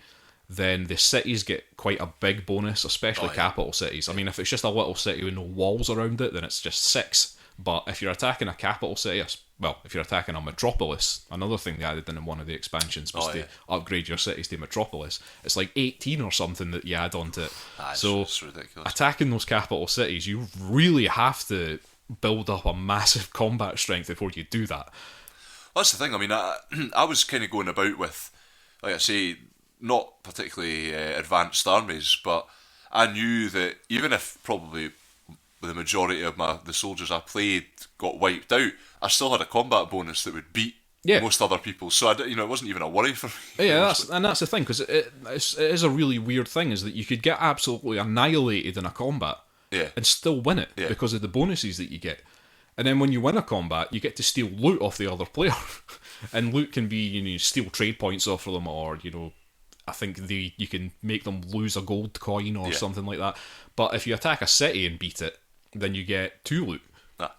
then the cities get quite a big bonus, especially capital cities. I mean, if it's just a little city with no walls around it, then it's just 6. But if you're attacking a capital city, well, if you're attacking a metropolis, another thing they added in one of the expansions was to upgrade your cities to metropolis. It's like 18 or something that you add onto it. So it's ridiculous. Attacking those capital cities, you really have to build up a massive combat strength before you do that. Well, that's the thing. I mean, I was kind of going about with, like I say, not particularly advanced armies, but I knew that even if probably the majority of the soldiers I played got wiped out, I still had a combat bonus that would beat most other people. So it wasn't even a worry for me. Yeah, that's the thing, because it is a really weird thing, is that you could get absolutely annihilated in a combat and still win it because of the bonuses that you get. And then when you win a combat, you get to steal loot off the other player. And loot can be, you steal trade points off of them, or, I think you can make them lose a gold coin or something like that. But if you attack a city and beat it, then you get 2 loot.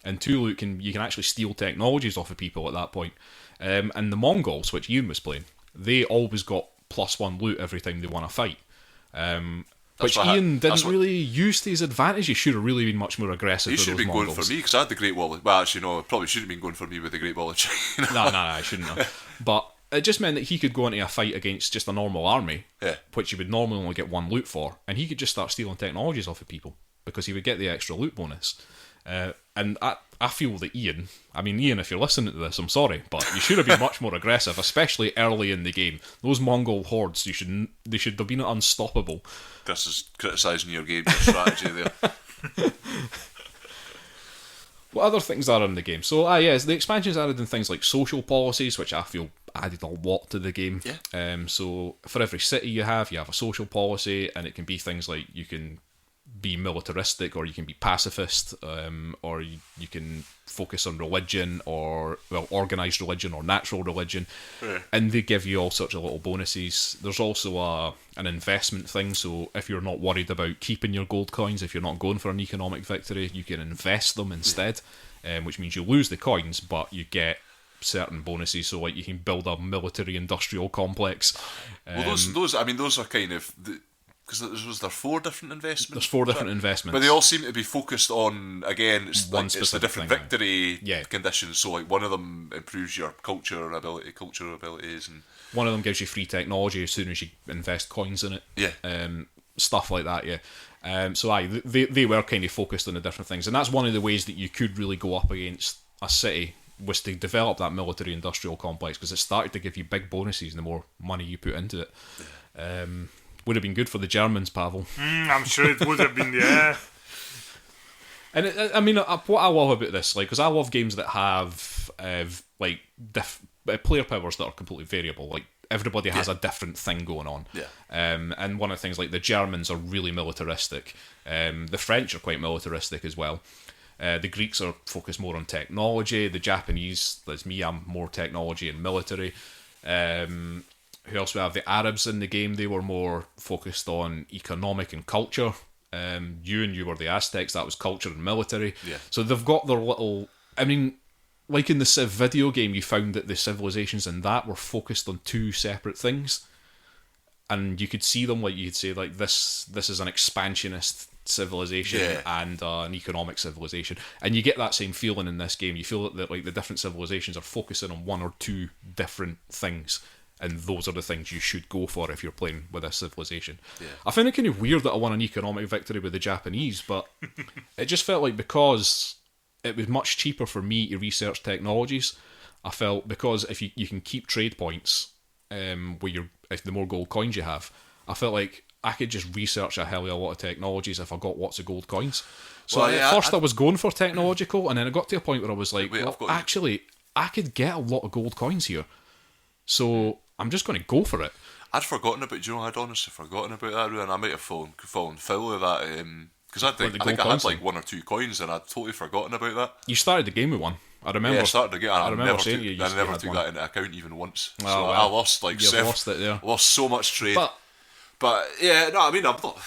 And 2 loot you can actually steal technologies off of people at that point. And the Mongols, which Euan was playing, they always got +1 loot every time they won a fight. Which Euan didn't really use to his advantage. He should have really been much more aggressive. He should have been Mongols. going for me, because I had the Great Wall. Well, actually, no, it probably shouldn't have been going for me with the Great Wall of China. No, I shouldn't have. But it just meant that he could go into a fight against just a normal army, which you would normally only get 1 loot for, and he could just start stealing technologies off of people, because he would get the extra loot bonus. And I feel that Euan, if you're listening to this, I'm sorry, but you should have been much more aggressive, especially early in the game. Those Mongol hordes, they should have been unstoppable. This is criticising your game strategy there. What other things are in the game? So, the expansions added in things like social policies, which I feel added a lot to the game. Yeah. So, for every city you have a social policy, and it can be things like you can be militaristic, or you can be pacifist, or you can focus on religion, or organised religion or natural religion, and they give you all sorts of little bonuses. There's also an investment thing, so if you're not worried about keeping your gold coins, if you're not going for an economic victory, you can invest them instead, which means you lose the coins, but you get certain bonuses. So like you can build a military industrial complex. Well, those are kind of because was there 4 different investments? There's 4 different investments, but they all seem to be focused on, again, it's the different thing, victory conditions. So like one of them improves your cultural abilities, and one of them gives you free technology as soon as you invest coins in it. Stuff like that. So they were kind of focused on the different things, and that's one of the ways that you could really go up against a city, was to develop that military industrial complex, because it started to give you big bonuses the more money you put into it. Would have been good for the Germans, Pawel. I'm sure it would have been, yeah. And what I love about this, because I love games that have player powers that are completely variable. Like everybody has a different thing going on. And one of the things, like the Germans are really militaristic. The French are quite militaristic as well. The Greeks are focused more on technology. The Japanese, that's me, I'm more technology and military. Who else we have? The Arabs in the game, they were more focused on economic and culture. Euan, you were the Aztecs. That was culture and military. Yeah. So they've got their little. I mean, like in the Civ video game, you found that the civilizations in that were focused on two separate things, and you could see them like you'd say like this is an expansionist civilization and an economic civilization, and you get that same feeling in this game. You feel that like the different civilizations are focusing on one or two different things, and those are the things you should go for if you're playing with a civilization. I find it kind of weird that I won an economic victory with the Japanese, but it just felt like because it was much cheaper for me to research technologies, I felt because if you can keep trade points if the more gold coins you have, I felt like I could just research a hell of a lot of technologies if I got lots of gold coins. So at first I was going for technological, and then I got to a point where I was like, actually, I could get a lot of gold coins here. So I'm just going to go for it. I'd forgotten about, I'd honestly forgotten about that, and I might have fallen foul of that, because I think I had like one or two coins, and I'd totally forgotten about that. You started the game with one. I remember. Yeah, I started the game. I remember saying to you I never took that into account even once. So I lost lost so much trade. But yeah, no, I mean, I'm not.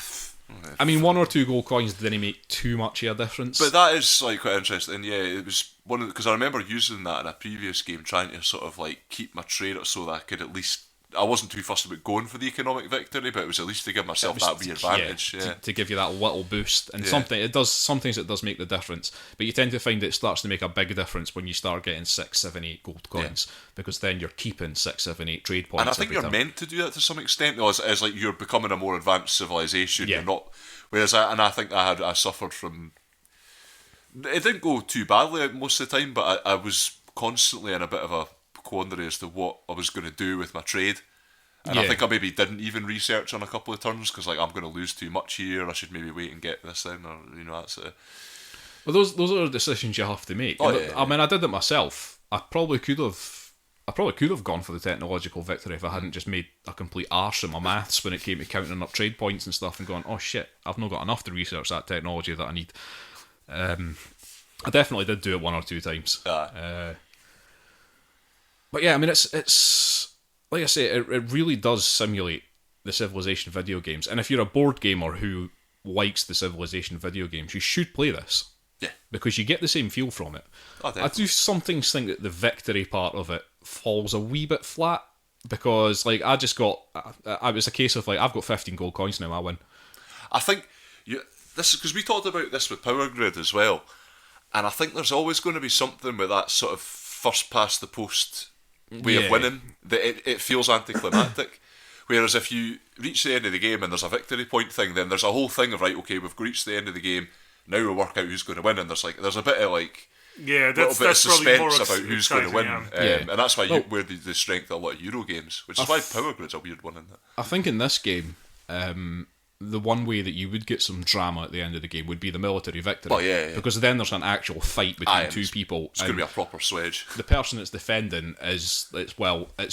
I mean, one or two gold coins didn't make too much of a difference. But that is like quite interesting. Yeah, it was one of because I remember using that in a previous game, trying to sort of like keep my trade up so that I could at least. I wasn't too fussed about going for the economic victory, but it was at least to give myself that wee advantage. To give you that little boost. And sometimes it does make the difference. But you tend to find it starts to make a big difference when you start getting 6, 7, 8 gold coins. Because then you're keeping 6, 7, 8 trade points. And I think you're meant to do that to some extent, though, as like you're becoming a more advanced civilization. You're not. Whereas I think I suffered from. It didn't go too badly most of the time, but I was constantly in a bit of a quandary as to what I was going to do with my trade, and I think I maybe didn't even research on a couple of turns because like I'm going to lose too much here. I should maybe wait and get this in, or that's Well, those are decisions you have to make. I mean, I did it myself. I probably could have gone for the technological victory if I hadn't just made a complete arse of my maths when it came to counting up trade points and stuff and going, oh shit, I've not got enough to research that technology that I need. I definitely did do it one or two times. But yeah, I mean, it's like I say, it really does simulate the Civilization video games. And if you're a board gamer who likes the Civilization video games, you should play this. Yeah. Because you get the same feel from it. I do sometimes think that the victory part of it falls a wee bit flat. Because, like, it was a case of, like, I've got 15 gold coins now, I win. I think, this because we talked about this with Power Grid as well. And I think there's always going to be something with that sort of first past the post way of winning that it feels anticlimactic. Whereas if you reach the end of the game and there's a victory point thing, then there's a whole thing of right, okay, we've reached the end of the game. Now we'll work out who's going to win, and there's a bit of like that's bit of suspense about who's going to win, and that's why where the strength of a lot of Euro games, which is why Power Grid's a weird one in that. I think in this game, the one way that you would get some drama at the end of the game would be the military victory. Because then there's an actual fight between two people. It's going to be a proper swedge. The person that's defending it's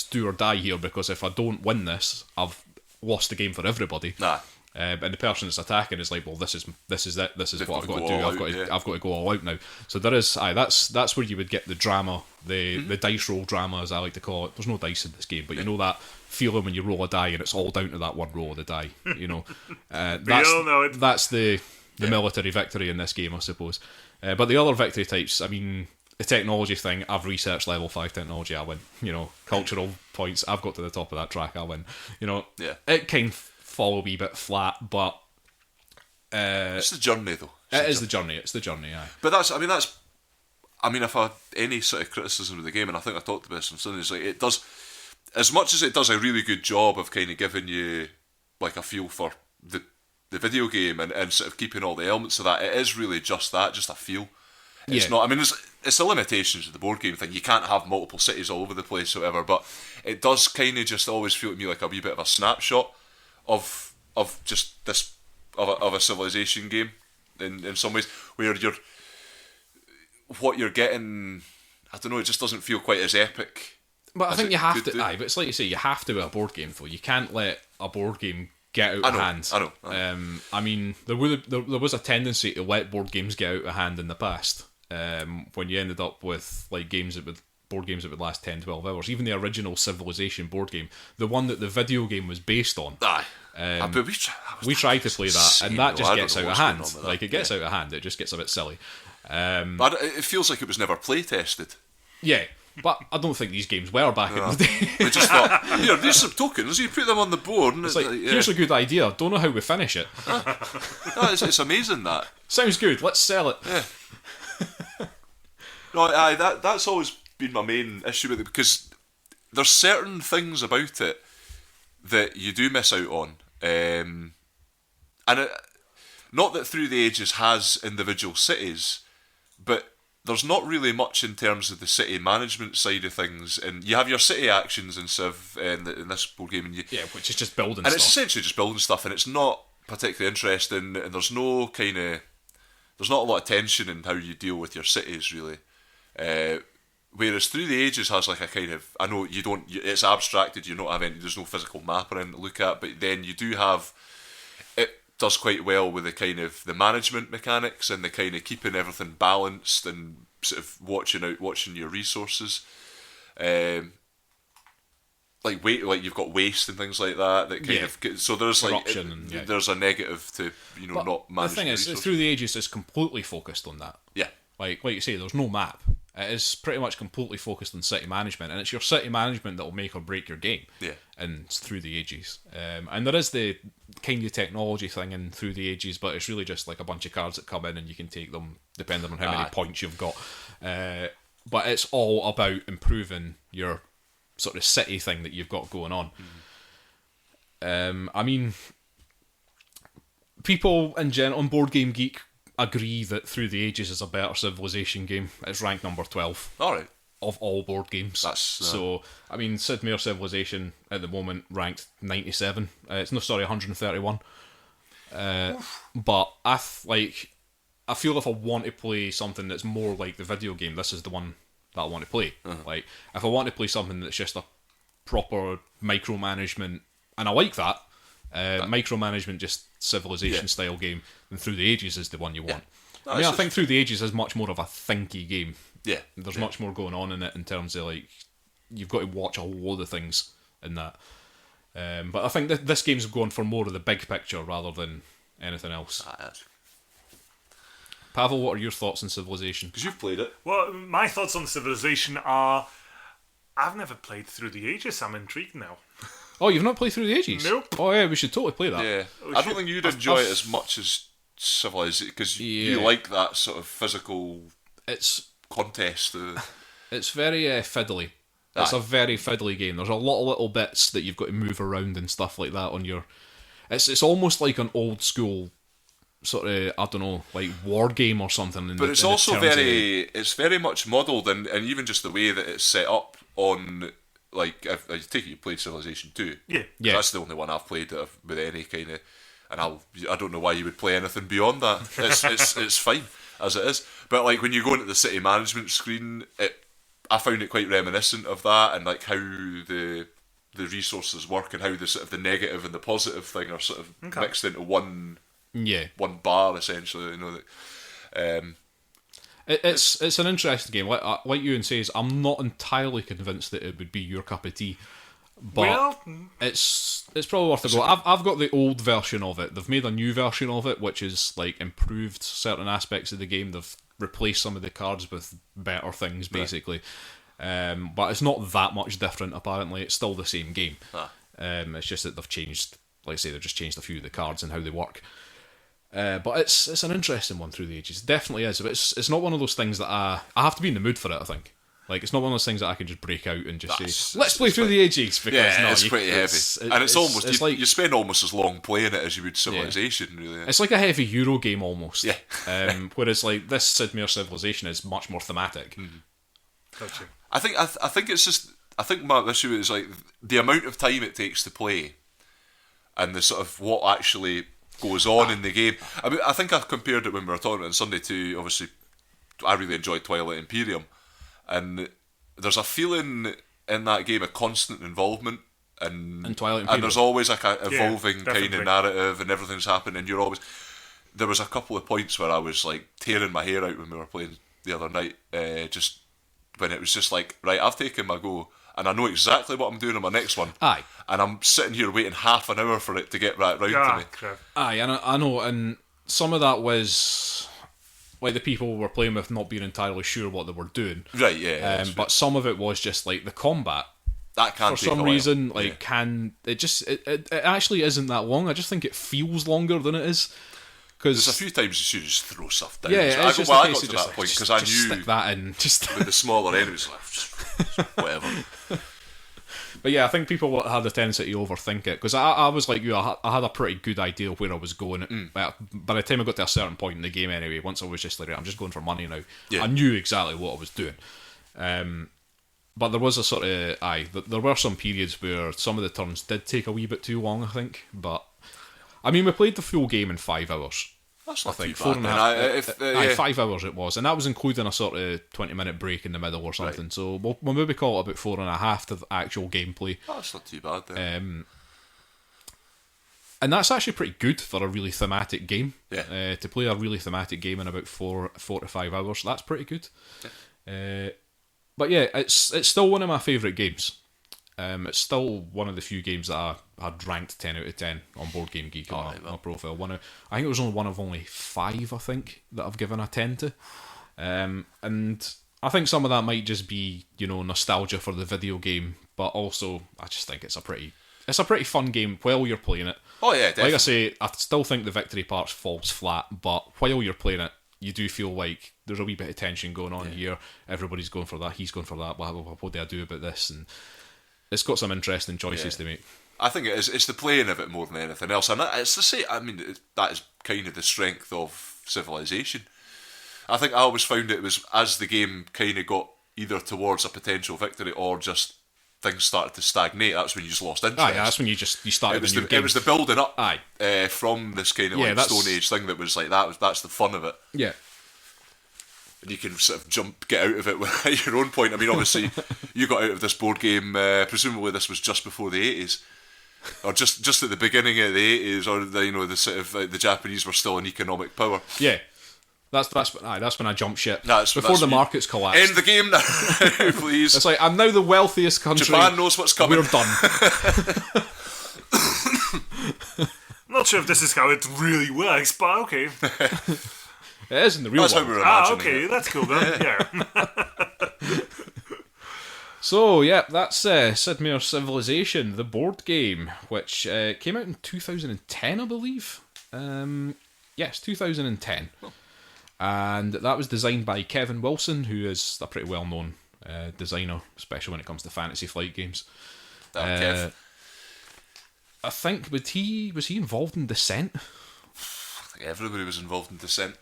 do or die here, because if I don't win this, I've lost the game for everybody. And the person that's attacking is like, well, this is it. This is what I've got to do. I've got to go all out now. So there is, that's where you would get the drama, the dice roll drama, as I like to call it. There's no dice in this game, but you know that feeling when you roll a die and it's all down to that one roll of the die. You know, that's the military victory in this game, I suppose. But the other victory types, I mean, the technology thing, I've researched level 5 technology, I win. You know, cultural points, I've got to the top of that track, I win. You know, it kind of fall a wee bit flat, but it's the journey though. It's the journey, yeah. But if I had any sort of criticism of the game, and I think I talked about this on Sunday, like it does, as much as it does a really good job of kind of giving you like a feel for the video game and sort of keeping all the elements of that, it is really just that, just a feel. It's not, I mean, it's the limitations of the board game thing. You can't have multiple cities all over the place or whatever, but it does kind of just always feel to me like a wee bit of a snapshot of just this of a civilization game in some ways, where what you're getting, I don't know, it just doesn't feel quite as epic. But I think you have to. But it's like you say, you have to with a board game though. You can't let a board game get out of hand. I know. I mean, there was a tendency to let board games get out of hand in the past. When you ended up with like games that would board games that would last 10, 12 hours. Even the original Civilization board game, the one that the video game was based on. But we tried to play that, and that just gets out of hand. Like, it gets out of hand. It just gets a bit silly. But it feels like it was never play tested. Yeah, but I don't think these games were back in the day. We just thought, here, there's some tokens, you put them on the board, and it's like, here's a good idea, don't know how we finish it. It's amazing that. Sounds good, let's sell it. Yeah. No, that's always been my main issue with it, because there's certain things about it that you do miss out on. Not that Through the Ages has individual cities, but there's not really much in terms of the city management side of things. And you have your city actions in Civ in this board game, and which is just building and stuff. It's essentially just building stuff, and it's not particularly interesting. And there's not a lot of tension in how you deal with your cities, really. Whereas Through the Ages has like a kind of, I know it's abstracted, you don't have any, there's no physical map or anything to look at, but then you do have, it does quite well with the kind of the management mechanics and the kind of keeping everything balanced and sort of watching your resources. Like you've got waste and things like that kind of, so there's corruption, there's a negative to but not managing. The thing is, Through the Ages is completely focused on that. Yeah. Like you say, there's no map. It is pretty much completely focused on city management, and it's your city management that will make or break your game. Yeah. And Through the Ages, and there is the kind of technology thing in Through the Ages, but it's really just like a bunch of cards that come in and you can take them depending on how many points you've got. But it's all about improving your sort of city thing that you've got going on. I mean, people in general on Board Game Geek agree that Through the Ages is a better Civilization game. It's ranked number 12 of all board games. So, I mean, Sid Meier Civilization at the moment ranked 97. 131. But I feel if I want to play something that's more like the video game, this is the one that I want to play. Like, if I want to play something that's just a proper micromanagement, and I like that, micromanagement, just Civilization style game, then Through the Ages is the one you want. I mean, I think Through the Ages is much more of a thinky game. Yeah. There's much more going on in it in terms of, like, you've got to watch a load of things in that. But I think that this game's going for more of the big picture rather than anything else. Pawel, what are your thoughts on Civilization? Because you've played it. Well, my thoughts on Civilization are, I've never played Through the Ages. I'm intrigued now. Oh, you've not played Through the Ages? Nope. Oh yeah, we should totally play that. Yeah. I don't think you'd enjoy it as much as Civilization, because you like that sort of physical contest. It's very fiddly. It's a very fiddly game. There's a lot of little bits that you've got to move around and stuff like that on your... It's almost like an old school sort of, I don't know, like war game or something. But it's also it's very much modelled, and even just the way that it's set up on... Like, I take it you played Civilization 2. Yeah. That's the only one I've played with any kind of... And I don't know why you would play anything beyond that. It's fine as it is. But, like, when you go into the city management screen, I found it quite reminiscent of that, and, like, how the resources work and how the sort of the negative and the positive thing are sort of mixed into one bar, essentially. You know, It's an interesting game. Like Euan says, I'm not entirely convinced that it would be your cup of tea, but it's probably worth a go. I've got the old version of it. They've made a new version of it, which is like improved certain aspects of the game. They've replaced some of the cards with better things, basically. But it's not that much different. Apparently, it's still the same game. It's just that they've changed. Like I say, they've just changed a few of the cards and how they work. But it's an interesting one Through the Ages. It definitely is. But it's not one of those things that I have to be in the mood for it, I think. Like, it's not one of those things that I can just break out and just say, let's play Through the Ages. Because it's pretty heavy. And it's almost, you spend almost as long playing it as you would Civilization, really. It's like a heavy Euro game almost. Yeah. Whereas, like, this Sid Meier Civilization is much more thematic. Gotcha. I think it's just... I think my issue is, like, the amount of time it takes to play and the sort of what actually... goes on in the game. I mean, I think I compared it when we were talking on Sunday to, obviously, I really enjoyed Twilight Imperium, and there's a feeling in that game of constant involvement, and Twilight Imperium, and there's always like a evolving kind of narrative, and everything's happening, and you're always... There was a couple of points where I was like tearing my hair out when we were playing the other night, just when it was just like, right, I've taken my go, and I know exactly what I'm doing on my next one. Aye. And I'm sitting here waiting half an hour for it to get right round to me. Crap. Aye, and I know, and some of that was like the people were playing with not being entirely sure what they were doing. Right, yeah. But some of it was just like the combat. That can for take some a while. reason, like it actually isn't that long. I just think it feels longer than it is. There's a few times you should just throw stuff down. Yeah, so it's just I a got case to of that point because just I knew stick that in. Just with the smaller enemies, like, just whatever. But yeah, I think people had the tendency to overthink it because I was like you. I had a pretty good idea of where I was going. By the time I got to a certain point in the game, anyway, once I was just like, I'm just going for money now. Yeah. I knew exactly what I was doing. But there was a sort of there were some periods where some of the turns did take a wee bit too long, I think. But I mean, we played the full game in 5 hours. That's not too Four bad. and a half. 5 hours it was, and that was including a sort of 20-minute break in the middle or something. Right. So we'll maybe call it about 4.5 to the actual gameplay. That's not too bad then. And that's actually pretty good for a really thematic game. Yeah. To play a really thematic game in about 4 to 5 hours, that's pretty good. Yeah. But yeah, it's still one of my favourite games. It's still one of the few games that I had ranked 10 out of 10 on Board Game Geek on my profile. I think it was one of only 5, I think, that I've given a 10 to. And I think some of that might just be, nostalgia for the video game, but also I just think it's a pretty fun game while you're playing it. Oh yeah, definitely. Like I say, I still think the victory part falls flat, but while you're playing it, you do feel like there's a wee bit of tension going on here. Everybody's going for that, he's going for that, what do I do about this? And it's got some interesting choices to make. I think it is. It's the playing of it more than anything else, and it's the same. I mean, that is kind of the strength of Civilization. I think I always found it was as the game kind of got either towards a potential victory or just things started to stagnate. That's when you just lost interest. Aye, that's when you started. It was the building up. Aye. From this kind of Stone Age thing that was like that. That's the fun of it. Yeah. And you can sort of get out of it at your own point. I mean, obviously, you got out of this board game. Presumably, this was just before the 80s, or just at the beginning of the 80s, or the sort of the Japanese were still in economic power. Yeah, that's when I jumped ship. Before the markets collapsed. End the game now, please. It's like I'm now the wealthiest country. Japan knows what's coming. We're done. Not sure if this is how it really works, but okay. It is in the real world. That's how we're imagining okay, it. That's cool then. Yeah. So, yeah, that's Sid Meier's Civilization, the board game, which came out in 2010, I believe. Yes, 2010. Oh. And that was designed by Kevin Wilson, who is a pretty well-known designer, especially when it comes to Fantasy Flight games. Kev. I think, was he involved in Descent? I think everybody was involved in Descent.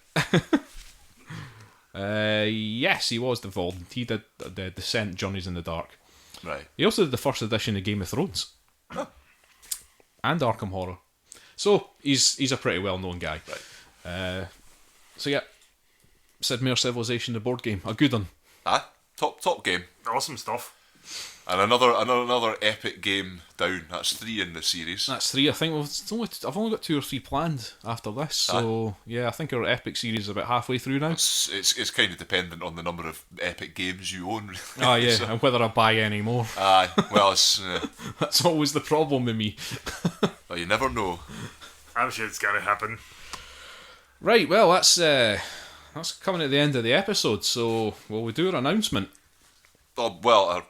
Yes, he was involved. He did the Descent Journeys in the Dark. Right. He also did the first edition of Game of Thrones. Oh. And Arkham Horror. So, he's a pretty well-known guy. Right. So yeah, Sid Meier's Civilization, the board game. A good one. Top game. Awesome stuff. And another epic game down. That's 3 in the series. That's 3. I think I've only got 2 or 3 planned after this. So yeah, I think our epic series is about halfway through now. It's kind of dependent on the number of epic games you own. Really. Ah yeah, so. And whether I buy any more. Aye, well, that's always the problem with me. Well, you never know. I'm sure it's gonna happen. Right, well that's coming at the end of the episode. So will we do our announcement? Oh, well,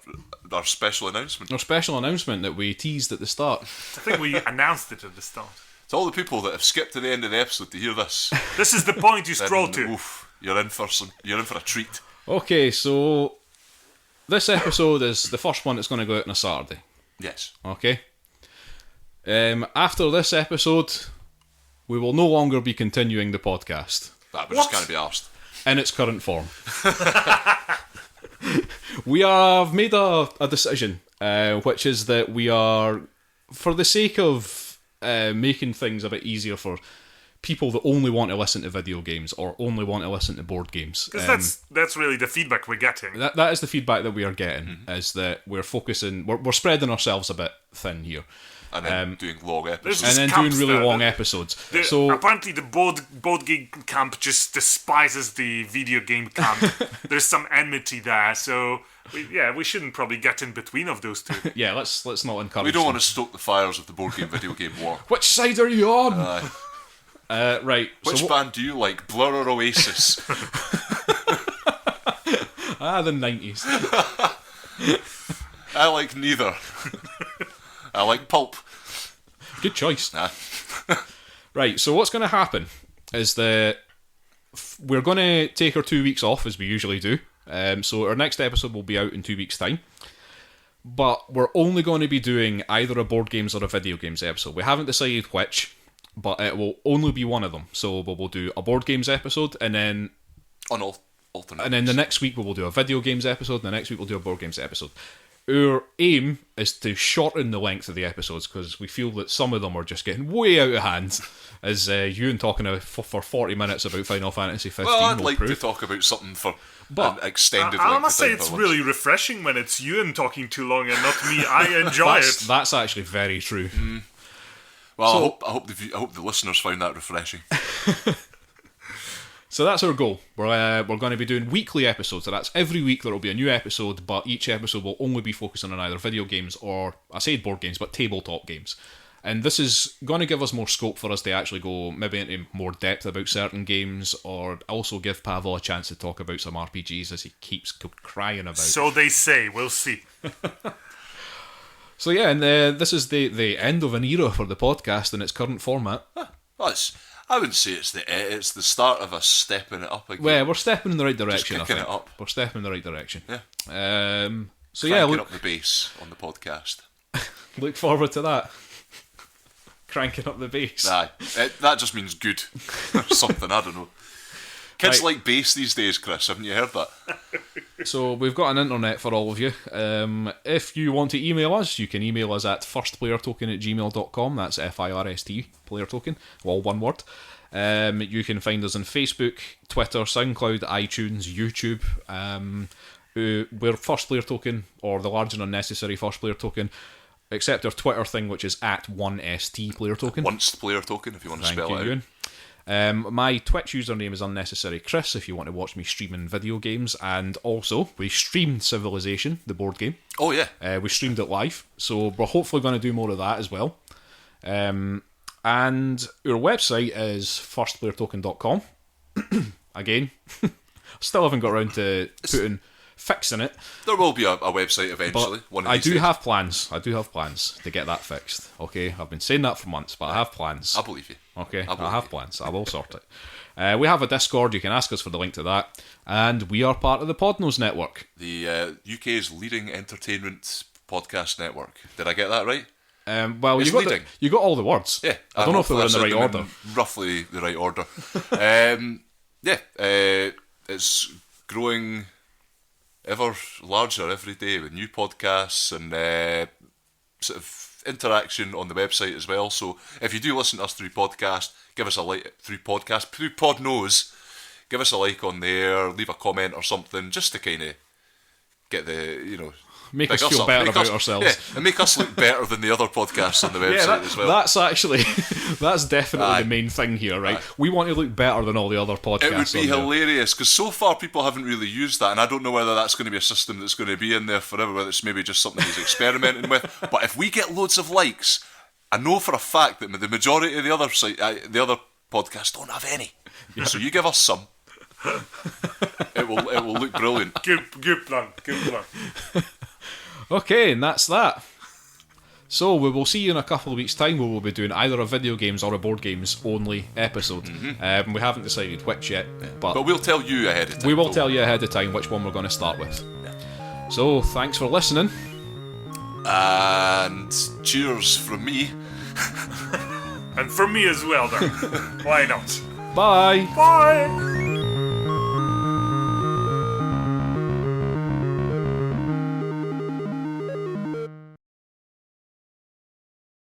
our special announcement. Our special announcement that we teased at the start. I think we announced it at the start. To all the people that have skipped to the end of the episode to hear this. This is the point you scroll to. Oof, you're in for a treat. Okay, so this episode is the first one that's going to go out on a Saturday. Yes. Okay. After this episode, we will no longer be continuing the podcast. We're just going to be arsed. In its current form. We have made a decision, which is that we are, for the sake of making things a bit easier for people that only want to listen to video games or only want to listen to board games. Because that's really the feedback we're getting. That is the feedback that we are getting, is that we're focusing, we're spreading ourselves a bit thin here. And then doing long episodes. And then doing really long episodes. So apparently the board game camp just despises the video game camp. There's some enmity there, so we shouldn't probably get in between of those two. Yeah, let's not encourage We don't them. want to stoke the fires of the board game video game war. Which side are you on? Right. Which band do you like, Blur or Oasis? The 90s. I like neither. I like Pulp. Good choice. Right, so what's going to happen is that we're going to take our 2 weeks off, as we usually do. So our next episode will be out in 2 weeks' time. But we're only going to be doing either a board games or a video games episode. We haven't decided which, but it will only be one of them. So we'll do a board games episode, and then alternate. And then the next week we will do a video games episode, and the next week we'll do a board games episode. Our aim is to shorten the length of the episodes, because we feel that some of them are just getting way out of hand. As Euan talking for 40 minutes about Final Fantasy 15 Well, I'd like prove. to talk about something for an extended length I of must say time it's for really refreshing when it's Euan talking too long and not me. I enjoy it. That's actually very true. Well, I hope the listeners found that refreshing. So that's our goal. We're going to be doing weekly episodes. So that's every week there will be a new episode, but each episode will only be focusing on either video games or, I said board games, but tabletop games. And this is going to give us more scope for us to actually go maybe into more depth about certain games, or also give Pawel a chance to talk about some RPGs as he keeps crying about. So they say. We'll see. So yeah, and this is the end of an era for the podcast in its current format. Well, I wouldn't say it's the start of us stepping it up again. Well, we're stepping in the right direction. Just kicking it up. We're stepping in the right direction. Yeah. So Cranking yeah, up the bass on the podcast. Look forward to that. Cranking up the bass. Aye, that just means good or something. I don't know. Kids like bass these days, Chris. Haven't you heard that? So we've got an internet for all of you. If you want to email us, you can email us at firstplayertoken@gmail.com. That's FIRST player token, all one word. You can find us on Facebook, Twitter, SoundCloud, iTunes, YouTube. We're First Player Token, or the large and unnecessary First Player Token, except our Twitter thing, which is at 1ST player token. Once player token, if you want to spell it out. Euan. My Twitch username is Unnecessary Chris if you want to watch me streaming video games, and also we streamed Civilization, the board game. Oh yeah. We streamed it live, so we're hopefully going to do more of that as well. And our website is firstplayertoken.com. Again, still haven't got around to fixing it. There will be a website eventually. But I do have plans. I do have plans to get that fixed. Okay, I've been saying that for months, but I have plans. I believe you. Okay, I have plans. I will sort it. We have a Discord. You can ask us for the link to that, and we are part of the Podnose network, the UK's leading entertainment podcast network. Did I get that right? Well, you got all the words. Yeah, I don't know if they were in the right order. Roughly the right order. It's growing ever larger every day with new podcasts and sort of interaction on the website as well. So if you do listen to us through podcast, give us a like through Podnose. Give us a like on there, leave a comment or something, just to kind of get the make us feel better about ourselves. Yeah, and make us look better than the other podcasts on the website as well. That's definitely the main thing here, right? Aye. We want to look better than all the other podcasts. It would be hilarious, because so far people haven't really used that, and I don't know whether that's going to be a system that's going to be in there forever, whether it's maybe just something he's experimenting with. But if we get loads of likes, I know for a fact that the majority of the other podcasts don't have any. Yeah. So you give us some. It will look brilliant. Good plan. Okay, and that's that. So we will see you in a couple of weeks' time, where we'll be doing either a video games or a board games only episode. Mm-hmm. We haven't decided which yet, but we'll tell you ahead of time. We will tell you ahead of time which one we're going to start with. Yeah. So thanks for listening, and cheers from me, and from me as well. Then why not? Bye. Bye.